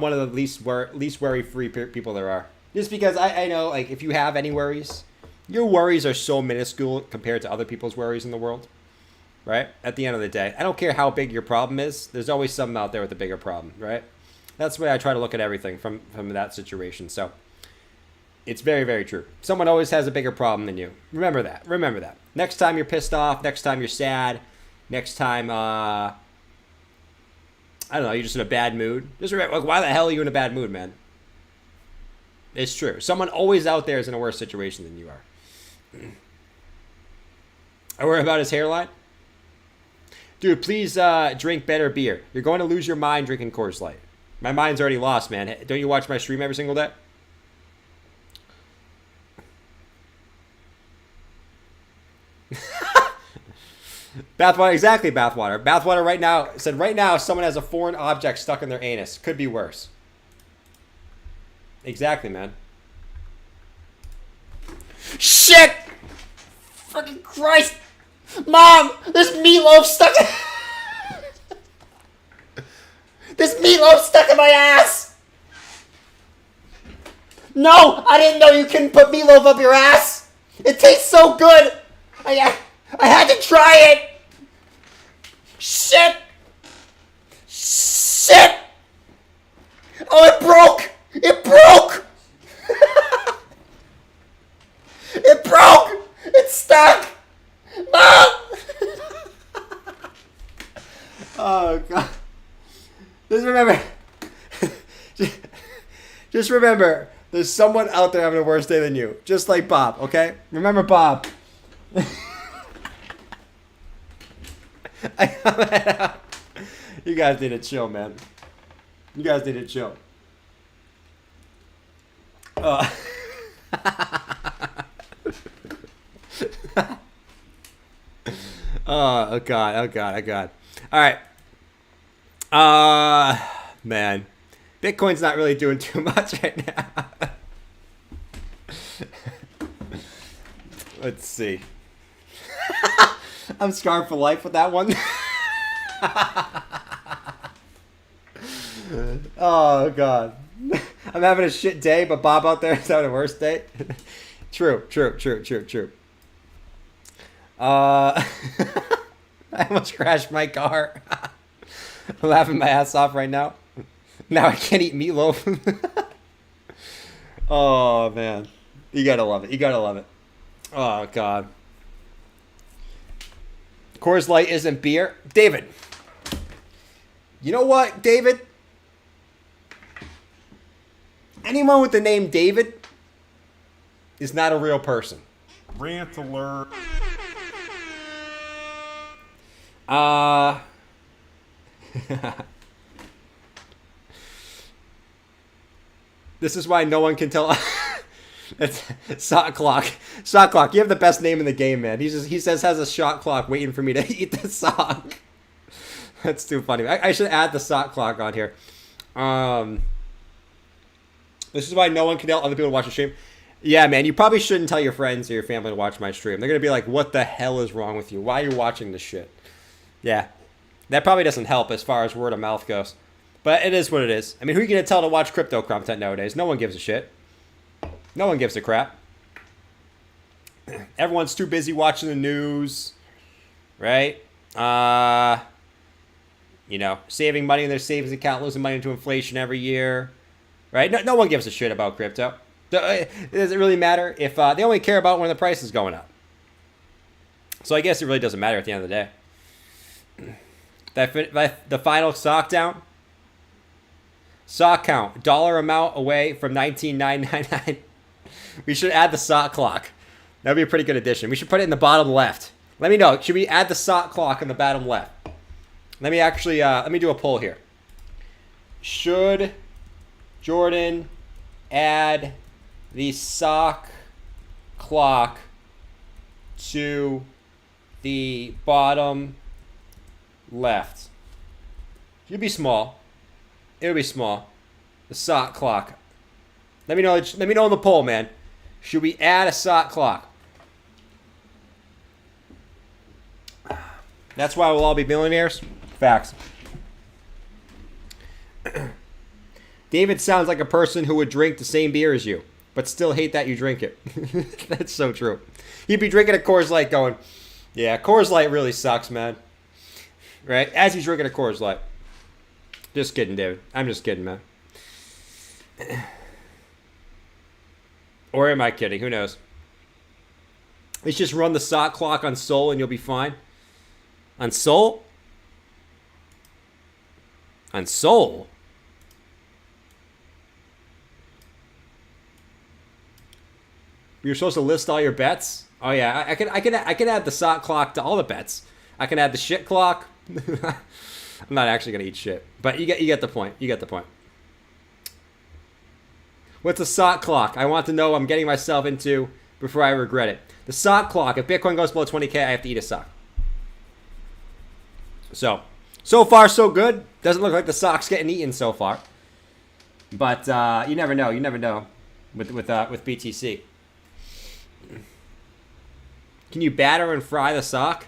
one of the least worry-free people there are. Just because I know, like, if you have any worries, your worries are so minuscule compared to other people's worries in the world, right? At the end of the day, I don't care how big your problem is. There's always someone out there with a bigger problem, right? That's the way I try to look at everything from that situation. So it's very, very true. Someone always has a bigger problem than you. Remember that. Remember that. Next time you're pissed off, next time you're sad, next time, I don't know, you're just in a bad mood. Just remember, like, why the hell are you in a bad mood, man? It's true. Someone always out there is in a worse situation than you are. I worry about his hairline. Dude, please drink better beer. You're going to lose your mind drinking Coors Light. My mind's already lost, man. Don't you watch my stream every single day? Bathwater, exactly, bathwater. Bathwater right now said right now someone has a foreign object stuck in their anus. Could be worse. Exactly, man. Shit! Fucking Christ! Mom! There's meatloaf stuck in... There's meatloaf stuck in my ass! No! I didn't know you couldn't put meatloaf up your ass! It tastes so good! I had to try it! Shit! Shit! Oh, it broke! It broke! It broke! It's stuck! Mom! Oh, God. Just remember, there's someone out there having a worse day than you. Just like Bob, okay? Remember Bob. You guys need to chill, man. You guys need to chill. Oh God, oh God, oh God. All right. Man. Bitcoin's not really doing too much right now. Let's see. I'm scarred for life with that one. Oh, God. I'm having a shit day, but Bob out there is having a worse day. True. I almost crashed my car. I'm laughing my ass off right now. Now I can't eat meatloaf. Oh, man. You gotta love it. You gotta love it. Oh, God. Coors Light isn't beer. David. You know what, David? Anyone with the name David is not a real person. Rant alert. This is why no one can tell. It's shot clock. Shot clock. You have the best name in the game, man. He says has a shot clock waiting for me to eat the sock. That's too funny. I should add the shot clock on here. This is why no one can tell other people to watch the stream. Yeah, man. You probably shouldn't tell your friends or your family to watch my stream. They're gonna be like, "What the hell is wrong with you? Why are you watching this shit?" Yeah, that probably doesn't help as far as word of mouth goes. But it is what it is. I mean, who are you gonna tell to watch crypto content nowadays? No one gives a shit. No one gives a crap. Everyone's too busy watching the news, right? You know, saving money in their savings account, losing money to inflation every year, right? No one gives a shit about crypto. It doesn't really matter if they only care about when the price is going up. So I guess it really doesn't matter at the end of the day. The final sock down. Sock count. Dollar amount away from 19,999. We should add the sock clock. That would be a pretty good addition. We should put it in the bottom left. Let me know. Should we add the sock clock in the bottom left? Let me actually, let me do a poll here. Should Jordan add the sock clock to the bottom left? It'll be small. It'll be small. The sock clock. Let me know. Let me know in the poll, man. Should we add a sock clock? That's why we'll all be millionaires. Facts. David sounds like a person who would drink the same beer as you, but still hate that you drink it. That's so true. He'd be drinking a Coors Light going, yeah, Coors Light really sucks, man. Right? As he's drinking a Coors Light. Just kidding, David. I'm just kidding, man. Or am I kidding? Who knows? Let's just run the sock clock on Soul and you'll be fine. On Soul? On Soul? You're supposed to list all your bets? Oh yeah, I can add the sock clock to all the bets. I can add the shit clock. I'm not actually gonna eat shit, but you get the point. You get the point. What's a sock clock? I want to know what I'm getting myself into before I regret it. The sock clock. If Bitcoin goes below 20K, I have to eat a sock. So far so good. Doesn't look like the sock's getting eaten so far. But you never know. You never know with BTC. Can you batter and fry the sock?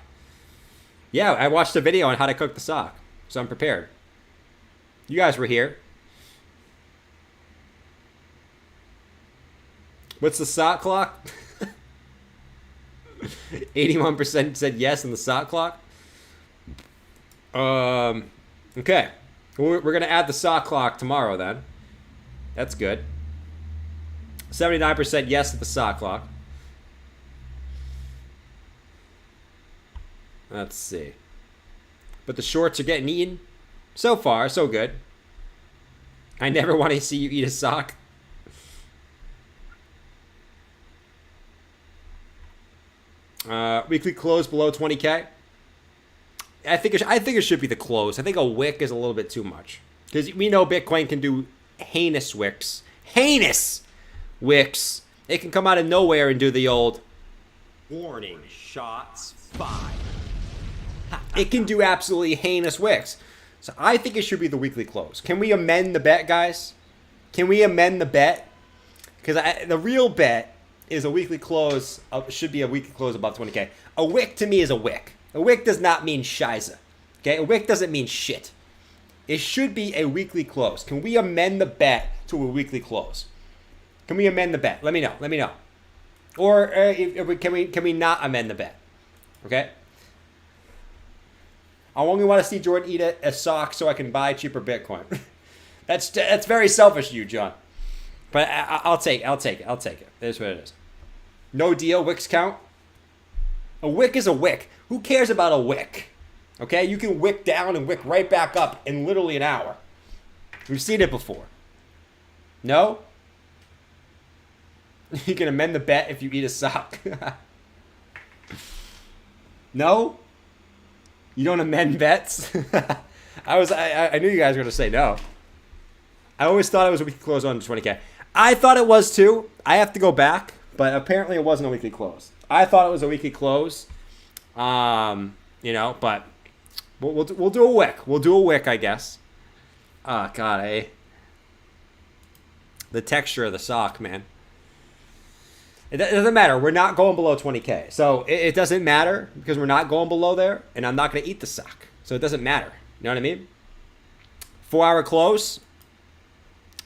Yeah, I watched a video on how to cook the sock, so I'm prepared. You guys were here. What's the sock clock? 81% said yes in the sock clock. Okay. We're going to add the sock clock tomorrow then. That's good. 79% yes to the sock clock. Let's see. But the shorts are getting eaten. So far, so good. I never want to see you eat a sock. Weekly close below 20K. I think it should be the close. I think a wick is a little bit too much. Because we know Bitcoin can do heinous wicks. Heinous wicks. It can come out of nowhere and do the old warning shots fired. It can do absolutely heinous wicks. So I think it should be the weekly close. Can we amend the bet, guys? Can we amend the bet? Because the real bet is a weekly close. Should be a weekly close above 20K. A wick to me is a wick. A wick does not mean shiza. Okay? A wick doesn't mean shit. It should be a weekly close. Can we amend the bet to a weekly close? Can we amend the bet? Let me know. Let me know. Or can we not amend the bet? Okay? I only want to see Jordan eat a sock so I can buy cheaper Bitcoin. That's very selfish of you, John. But I'll take it. That's what it is. No deal. Wicks count. A wick is a wick. Who cares about a wick? Okay, you can wick down and wick right back up in literally an hour. We've seen it before. No? You can amend the bet if you eat a sock. No? You don't amend bets? I knew you guys were going to say no. I always thought it was a weekly close on 20K. I thought it was too. I have to go back, but apparently it wasn't a weekly close. I thought it was a weekly close. But we'll do a wick. We'll do a wick, I guess. Oh, God, the texture of the sock, man. It doesn't matter. We're not going below 20K. So it doesn't matter because we're not going below there, and I'm not going to eat the sock. So it doesn't matter. You know what I mean? 4-hour close.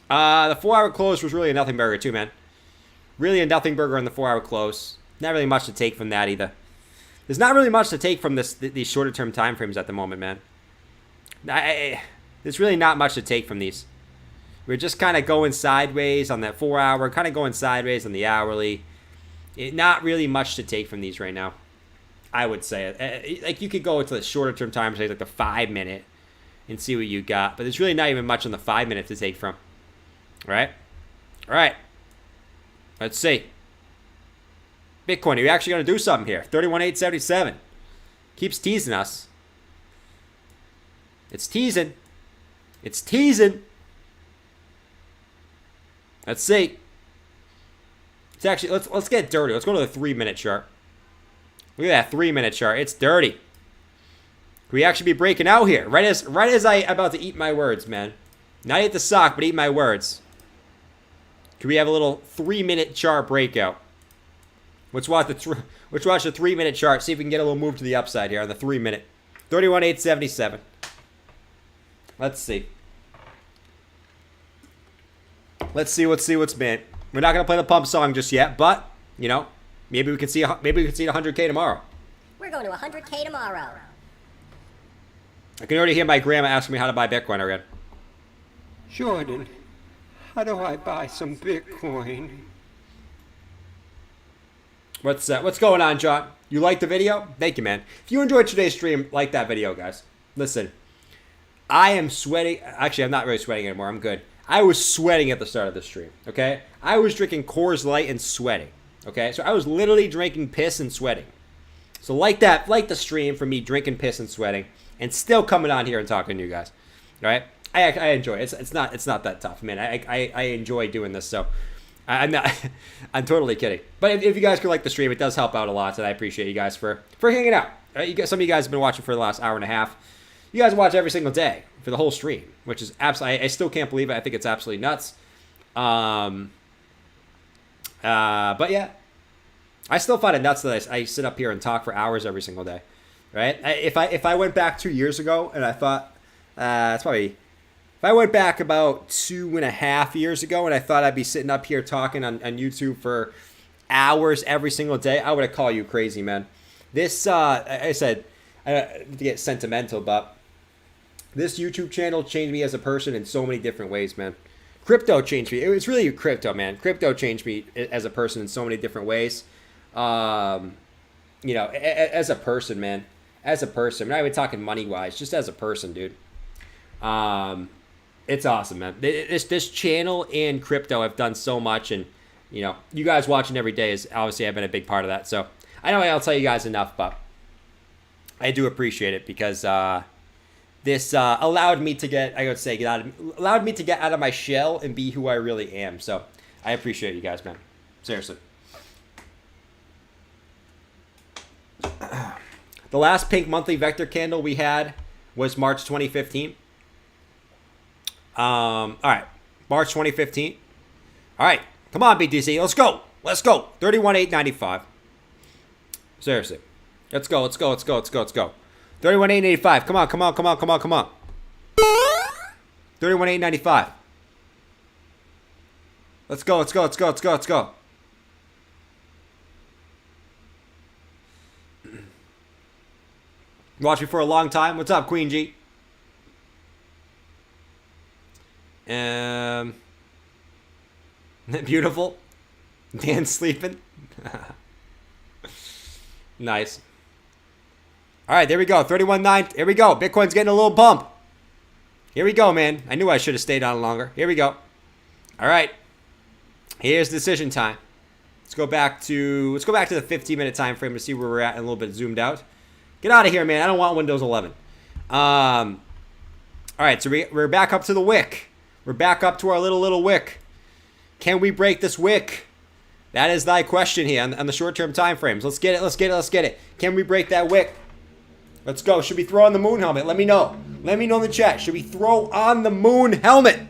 The 4-hour close was really a nothing burger too, man. Really a nothing burger on the 4-hour close. Not really much to take from that either. There's not really much to take from these shorter term time frames at the moment, man. There's really not much to take from these. We're just kind of going sideways on that 4 hour, kind of going sideways on the hourly. Not really much to take from these right now, I would say. Like, you could go into the shorter term time, say like the 5 minute, and see what you got. But there's really not even much on the 5 minute to take from. All right? All right. Let's see. Bitcoin, are you actually going to do something here? 31,877. Keeps teasing us. It's teasing. It's teasing. Let's see. It's actually, let's get dirty. Let's go to the 3 minute chart. Look at that 3 minute chart. It's dirty. Could we actually be breaking out here? Right as I'm about to eat my words, man. Not eat the sock, but eat my words. Could we have a little 3 minute chart breakout? Let's watch the 3 minute chart. See if we can get a little move to the upside here on the 3 minute. 31,877. Let's see. Let's see what's been. We're not gonna play the pump song just yet, but you know, maybe we can see 100K tomorrow. We're going to 100K tomorrow. I can already hear my grandma asking me how to buy Bitcoin again. Jordan, how do I buy some Bitcoin? What's going on, John? You liked the video? Thank you, man. If you enjoyed today's stream, like that video, guys. Listen, I am sweating. Actually, I'm not really sweating anymore. I'm good. I was sweating at the start of the stream, okay? I was drinking Coors Light and sweating, okay? So I was literally drinking piss and sweating. So like the stream for me drinking piss and sweating and still coming on here and talking to you guys, all right? I enjoy it. It's not that tough, man. I enjoy doing this, so I'm not. I'm totally kidding. But if you guys could like the stream, it does help out a lot, and I appreciate you guys for hanging out. Some of you guys have been watching for the last hour and a half. You guys watch every single day for the whole stream, which is absolutely. I still can't believe it. I think it's absolutely nuts. But yeah, I still find it nuts that I sit up here and talk for hours every single day, right? If I went back 2 years ago and I thought it's probably. If I went back about 2.5 years ago and I thought I'd be sitting up here talking on YouTube for hours every single day, I would have called you crazy, man. This, I said, to get sentimental, but this YouTube channel changed me as a person in so many different ways, man. Crypto changed me. It was really crypto, man. Crypto changed me as a person in so many different ways. You know, as a person, man. As a person. I'm not even talking money-wise, just as a person, dude. It's awesome, man. This channel and crypto have done so much, and you know, you guys watching every day is obviously I've been a big part of that. So I know I'll tell you guys enough, but I do appreciate it because this allowed me to get out of my shell and be who I really am. So I appreciate you guys, man. Seriously. The last pink monthly vector candle we had was March 2015. All right, March 2015. All right, come on, BTC, let's go. 31,895. Seriously, let's go. 31,885. Come on. 31,895. Let's go. Watch me for a long time. What's up, Queen G? Beautiful. Dan's sleeping. Nice. All right, there we go. 31.9. Here we go. Bitcoin's getting a little bump. Here we go, man. I knew I should have stayed on longer. Here we go. All right. Here's decision time. Let's go back to the 15-minute time frame to see where we're at and a little bit zoomed out. Get out of here, man. I don't want Windows 11. All right, so we're back up to the wick. We're back up to our little wick. Can we break this wick? That is thy question here on the short-term time frames. Let's get it. Can we break that wick? Let's go. Should we throw on the moon helmet? Let me know. Let me know in the chat. Should we throw on the moon helmet?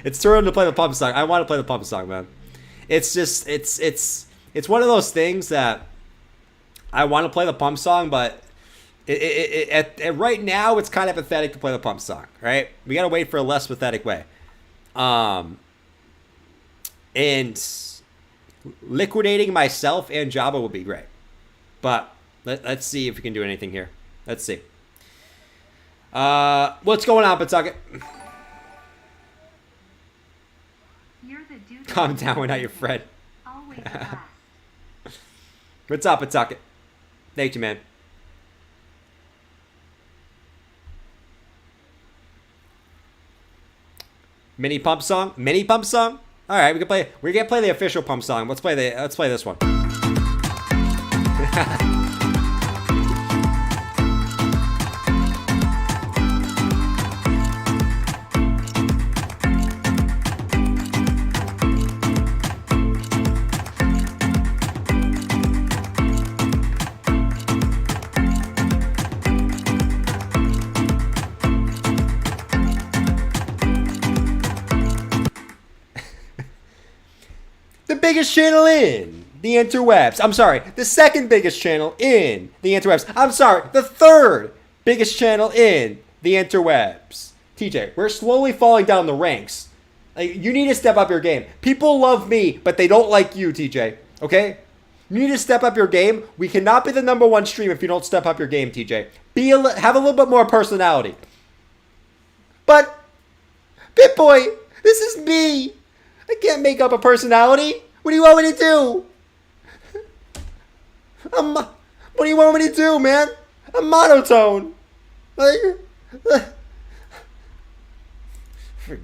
It's too early to play the pump song. I want to play the pump song, man. It's just, it's one of those things that I want to play the pump song, but right now it's kind of pathetic to play the pump song, right? We got to wait for a less pathetic way. And liquidating myself and Jabba would be great. But let's see if we can do anything here. Let's see. What's going on, Pawtucket? Calm down, we're not your friend. Always a blast. What's up, Pawtucket? Thank you, man. Mini pump song? Mini pump song? All right, we can play. We're gonna play the official pump song. Let's play this one. The biggest channel in the interwebs. I'm sorry, the second biggest channel in the interwebs. I'm sorry, the third biggest channel in the interwebs. TJ, we're slowly falling down the ranks. Like, you need to step up your game. People love me, but they don't like you, TJ. Okay? You need to step up your game. We cannot be the #1 stream if you don't step up your game, TJ. Have a little bit more personality. But, BitBoy, this is me. I can't make up a personality. What do you want me to do? What do you want me to do, man? I'm monotone. Freaking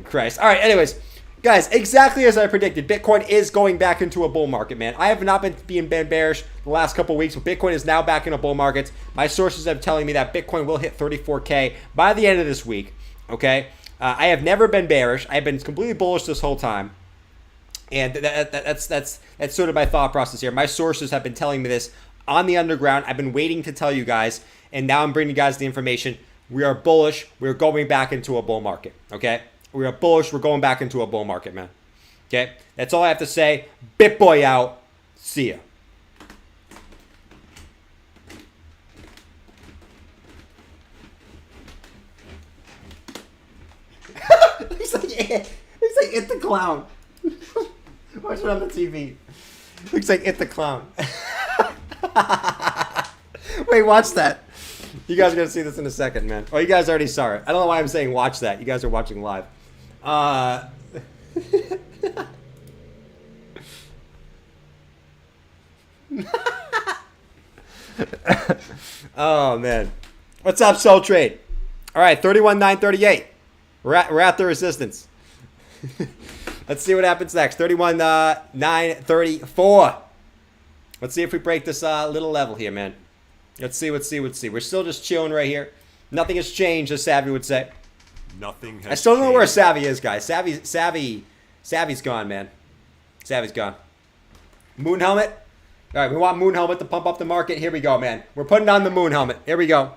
Christ. All right, anyways. Guys, exactly as I predicted, Bitcoin is going back into a bull market, man. I have not been being bearish the last couple weeks, but Bitcoin is now back in a bull market. My sources are telling me that Bitcoin will hit 34K by the end of this week, okay? I have never been bearish. I have been completely bullish this whole time. And that's sort of my thought process here. My sources have been telling me this on the underground. I've been waiting to tell you guys, and now I'm bringing you guys the information. We are bullish. We're going back into a bull market, okay? We are bullish. We're going back into a bull market, man. Okay? That's all I have to say. BitBoy out. See ya. Looks like It the Clown. Watch it on the TV. Looks like It the Clown. Wait, watch that. You guys are going to see this in a second, man. Oh, you guys already saw it. I don't know why I'm saying watch that. You guys are watching live. Oh, man. What's up, Soul Trade? All right, 31,938. We're at the resistance. Let's see what happens next. 31,934. Let's see if we break this little level here, man. Let's see. We're still just chilling right here. Nothing has changed, as Savvy would say. Nothing has I still don't know where changed. Savvy is, guys. Savvy's gone, man. Savvy's gone. Moon helmet. All right, we want moon helmet to pump up the market. Here we go, man. We're putting on the moon helmet. Here we go.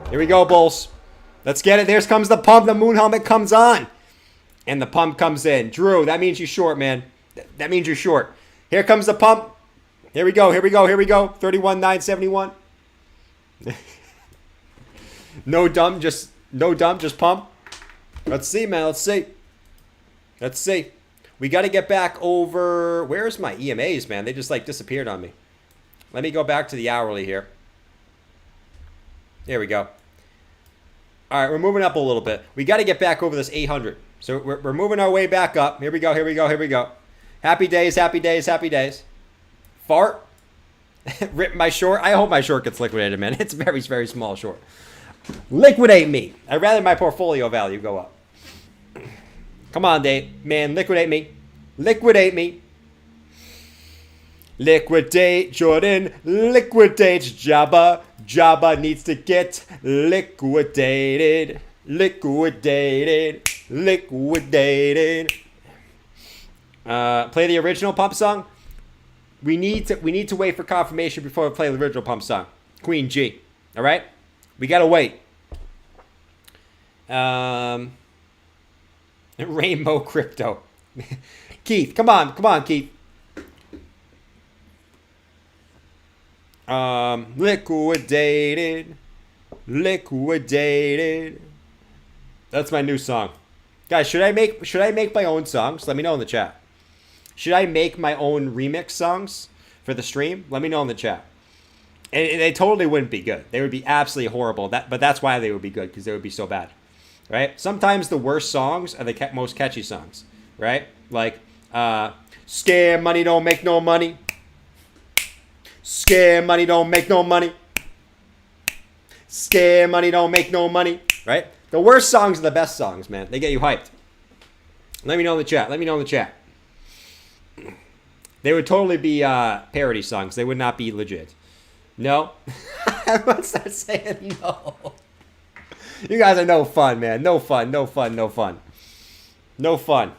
Here we go, Bulls. Let's get it. There comes the pump. The moon helmet comes on. And the pump comes in. Drew, that means you're short, man. That means you're short. Here comes the pump. Here we go. 31,971. No dumb, just pump. Let's see, man. Let's see. We got to get back over. Where's my EMAs, man? They just like disappeared on me. Let me go back to the hourly here. There we go. All right, we're moving up a little bit. We got to get back over this 800. So we're moving our way back up. Here we go. Happy days. Fart. Rip my short. I hope my short gets liquidated, man. It's very, very small short. Liquidate me. I'd rather my portfolio value go up. Come on, Dave. Man, liquidate me. Liquidate Jordan. Liquidate Jabba. Jabba needs to get liquidated. Play the original pump song. We need to wait for confirmation before we play the original pump song. Queen G. All right? We got to wait. Rainbow Crypto. Keith, come on, Keith. Liquidated. That's my new song. Guys, should I make my own songs? Let me know in the chat. Should I make my own remix songs for the stream? Let me know in the chat. And they totally wouldn't be good. They would be absolutely horrible. But that's why they would be good, because they would be so bad, right? Sometimes the worst songs are the most catchy songs, right? Like, scare money don't make no money. Scare money don't make no money. Scare money don't make no money, right? The worst songs are the best songs, man. They get you hyped. Let me know in the chat. Let me know in the chat. They would totally be parody songs. They would not be legit. No? Everyone starts saying no. You guys are no fun, man. No fun, no fun, no fun. No fun.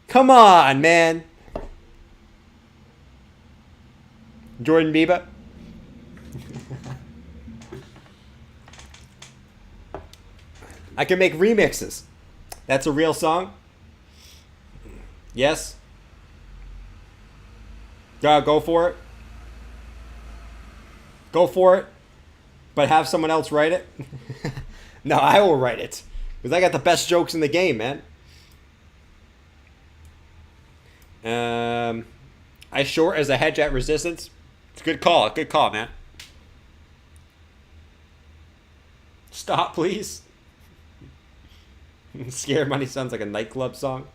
Come on, man. Jordan Bieber. I can make remixes. That's a real song? Yes? Go for it. Go for it. But have someone else write it? No, I will write it. Because I got the best jokes in the game, man. I short as a hedge at resistance. It's a good call. Good call, man. Stop, please. Scared Money sounds like a nightclub song.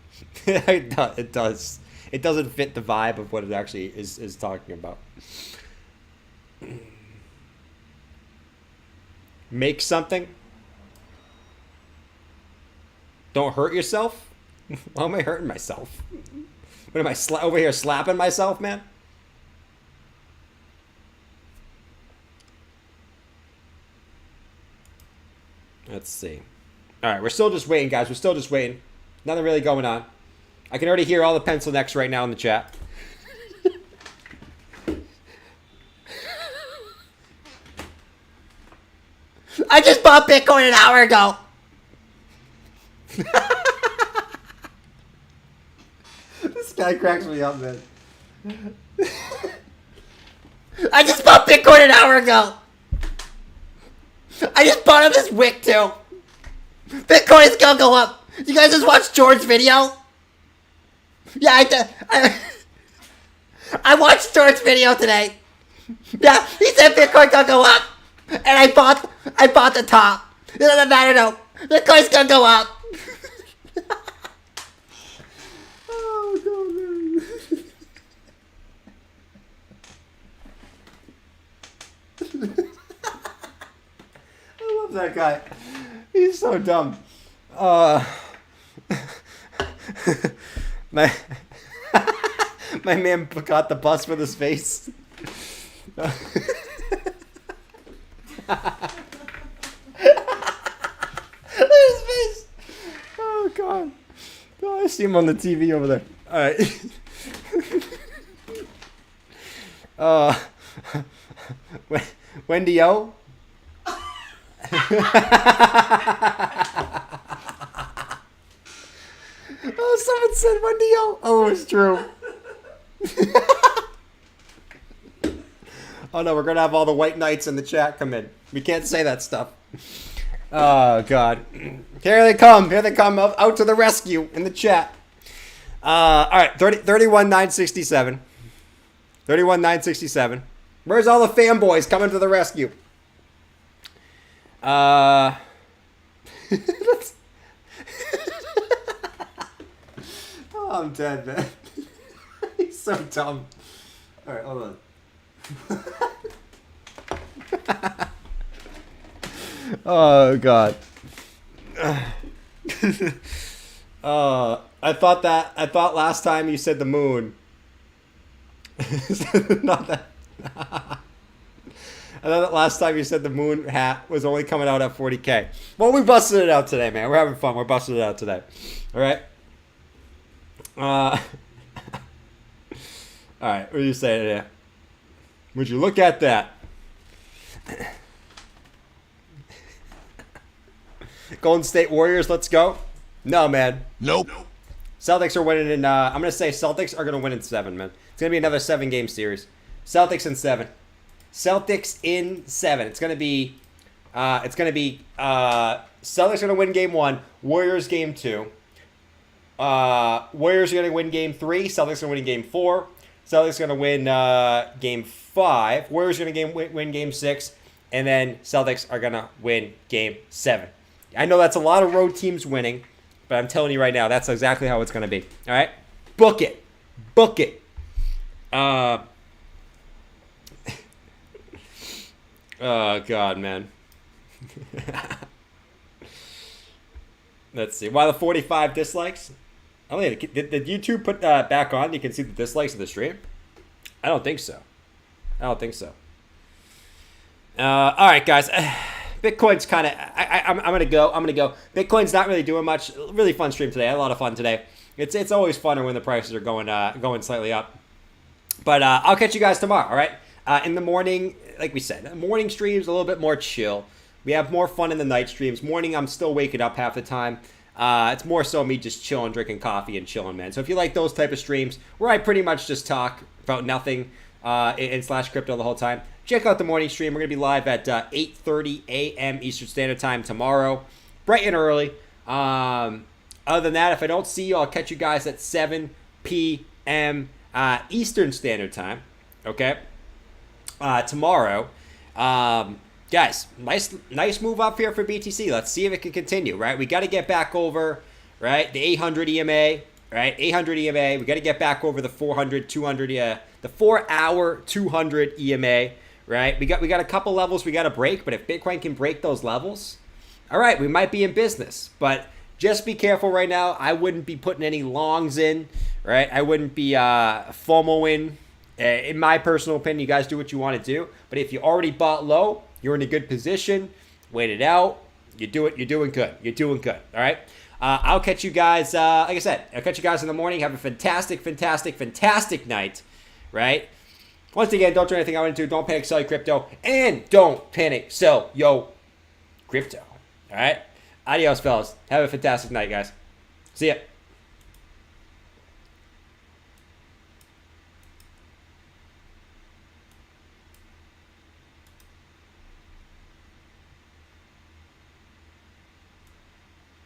It does. It doesn't fit the vibe of what it actually is talking about. Make something. Don't hurt yourself. Why am I hurting myself? What am I over here slapping myself, man? Let's see. All right, we're still just waiting, guys. We're still just waiting. Nothing really going on. I can already hear all the pencil necks right now in the chat. I just bought Bitcoin an hour ago. This guy cracks me up, man. I just bought Bitcoin an hour ago. I just bought on this wick too. Bitcoin is gonna go up. You guys just watched George's video? Yeah, I watched George's video today. Yeah, he said Bitcoin gonna go up, and I bought the top. It doesn't matter though. Bitcoin's gonna go up. Oh, God, man. I love that guy. He's so dumb. My my man got the bus with his face. Look at his face. Oh, God. Oh, I see him on the TV over there. All right. Wendy O. Oh, someone said Wendy O. Oh, it's true. Oh no, we're gonna have all the white knights in the chat come in. We can't say that stuff. Oh, God. Here they come. Here they come out to the rescue in the chat. All right, 31,967. 31,967. Where's all the fanboys coming to the rescue? Oh, I'm dead, man. He's so dumb. All right, hold on. Oh, God. I thought last time you said the moon. Not that. I thought that last time you said the moon hat was only coming out at 40K. Well, we busted it out today, man. We're having fun. We're busting it out today. All right. All right. What are you saying here? Would you look at that? Golden State Warriors, let's go. No, man. Nope. Celtics are winning in, I'm going to say Celtics are going to win in 7, man. It's going to be another 7-game series. Celtics in 7. Celtics in 7. It's going to be Celtics going to win game 1, Warriors game 2. Warriors are going to win game 3, Celtics are going to win game 4. Celtics going to win game 5. Warriors going to win game 6. And then Celtics are going to win game 7. I know that's a lot of road teams winning, but I'm telling you right now, that's exactly how it's going to be. All right? Book it. Book it. Oh, God, man. Let's see. Why the 45 dislikes? I don't think, did YouTube put back on? You can see the dislikes of the stream? I don't think so. All right, guys. Bitcoin's kind of... I'm going to go. Bitcoin's not really doing much. Really fun stream today. I had a lot of fun today. It's always funner when the prices are going slightly up. But I'll catch you guys tomorrow, all right? In the morning, like we said, morning streams a little bit more chill. We have more fun in the night streams. Morning, I'm still waking up half the time. It's more so me just chilling, drinking coffee, and chilling, man. So if you like those type of streams where I pretty much just talk about nothing and slash crypto the whole time, check out the morning stream. We're going to be live at 8:30 a.m. Eastern Standard Time tomorrow, bright and early. Other than that, if I don't see you, I'll catch you guys at 7 p.m. Eastern Standard Time, okay? Tomorrow. Guys, nice move up here for BTC. Let's see if it can continue, right? We got to get back over, right, the 800 EMA, right? 800 EMA. We got to get back over the 400, 200, the 4-hour 200 EMA, right? We got a couple levels we got to break, but if Bitcoin can break those levels, all right, we might be in business. But just be careful right now. I wouldn't be putting any longs in, right? I wouldn't be FOMOing. In my personal opinion, you guys do what you want to do. But if you already bought low, you're in a good position. Wait it out. You're doing good. You're doing good. All right. I'll catch you guys. Like I said, I'll catch you guys in the morning. Have a fantastic night. Right. Once again, don't do anything I want to do. Don't panic, sell your crypto, and don't panic, sell yo crypto. All right. Adios, fellas. Have a fantastic night, guys. See ya.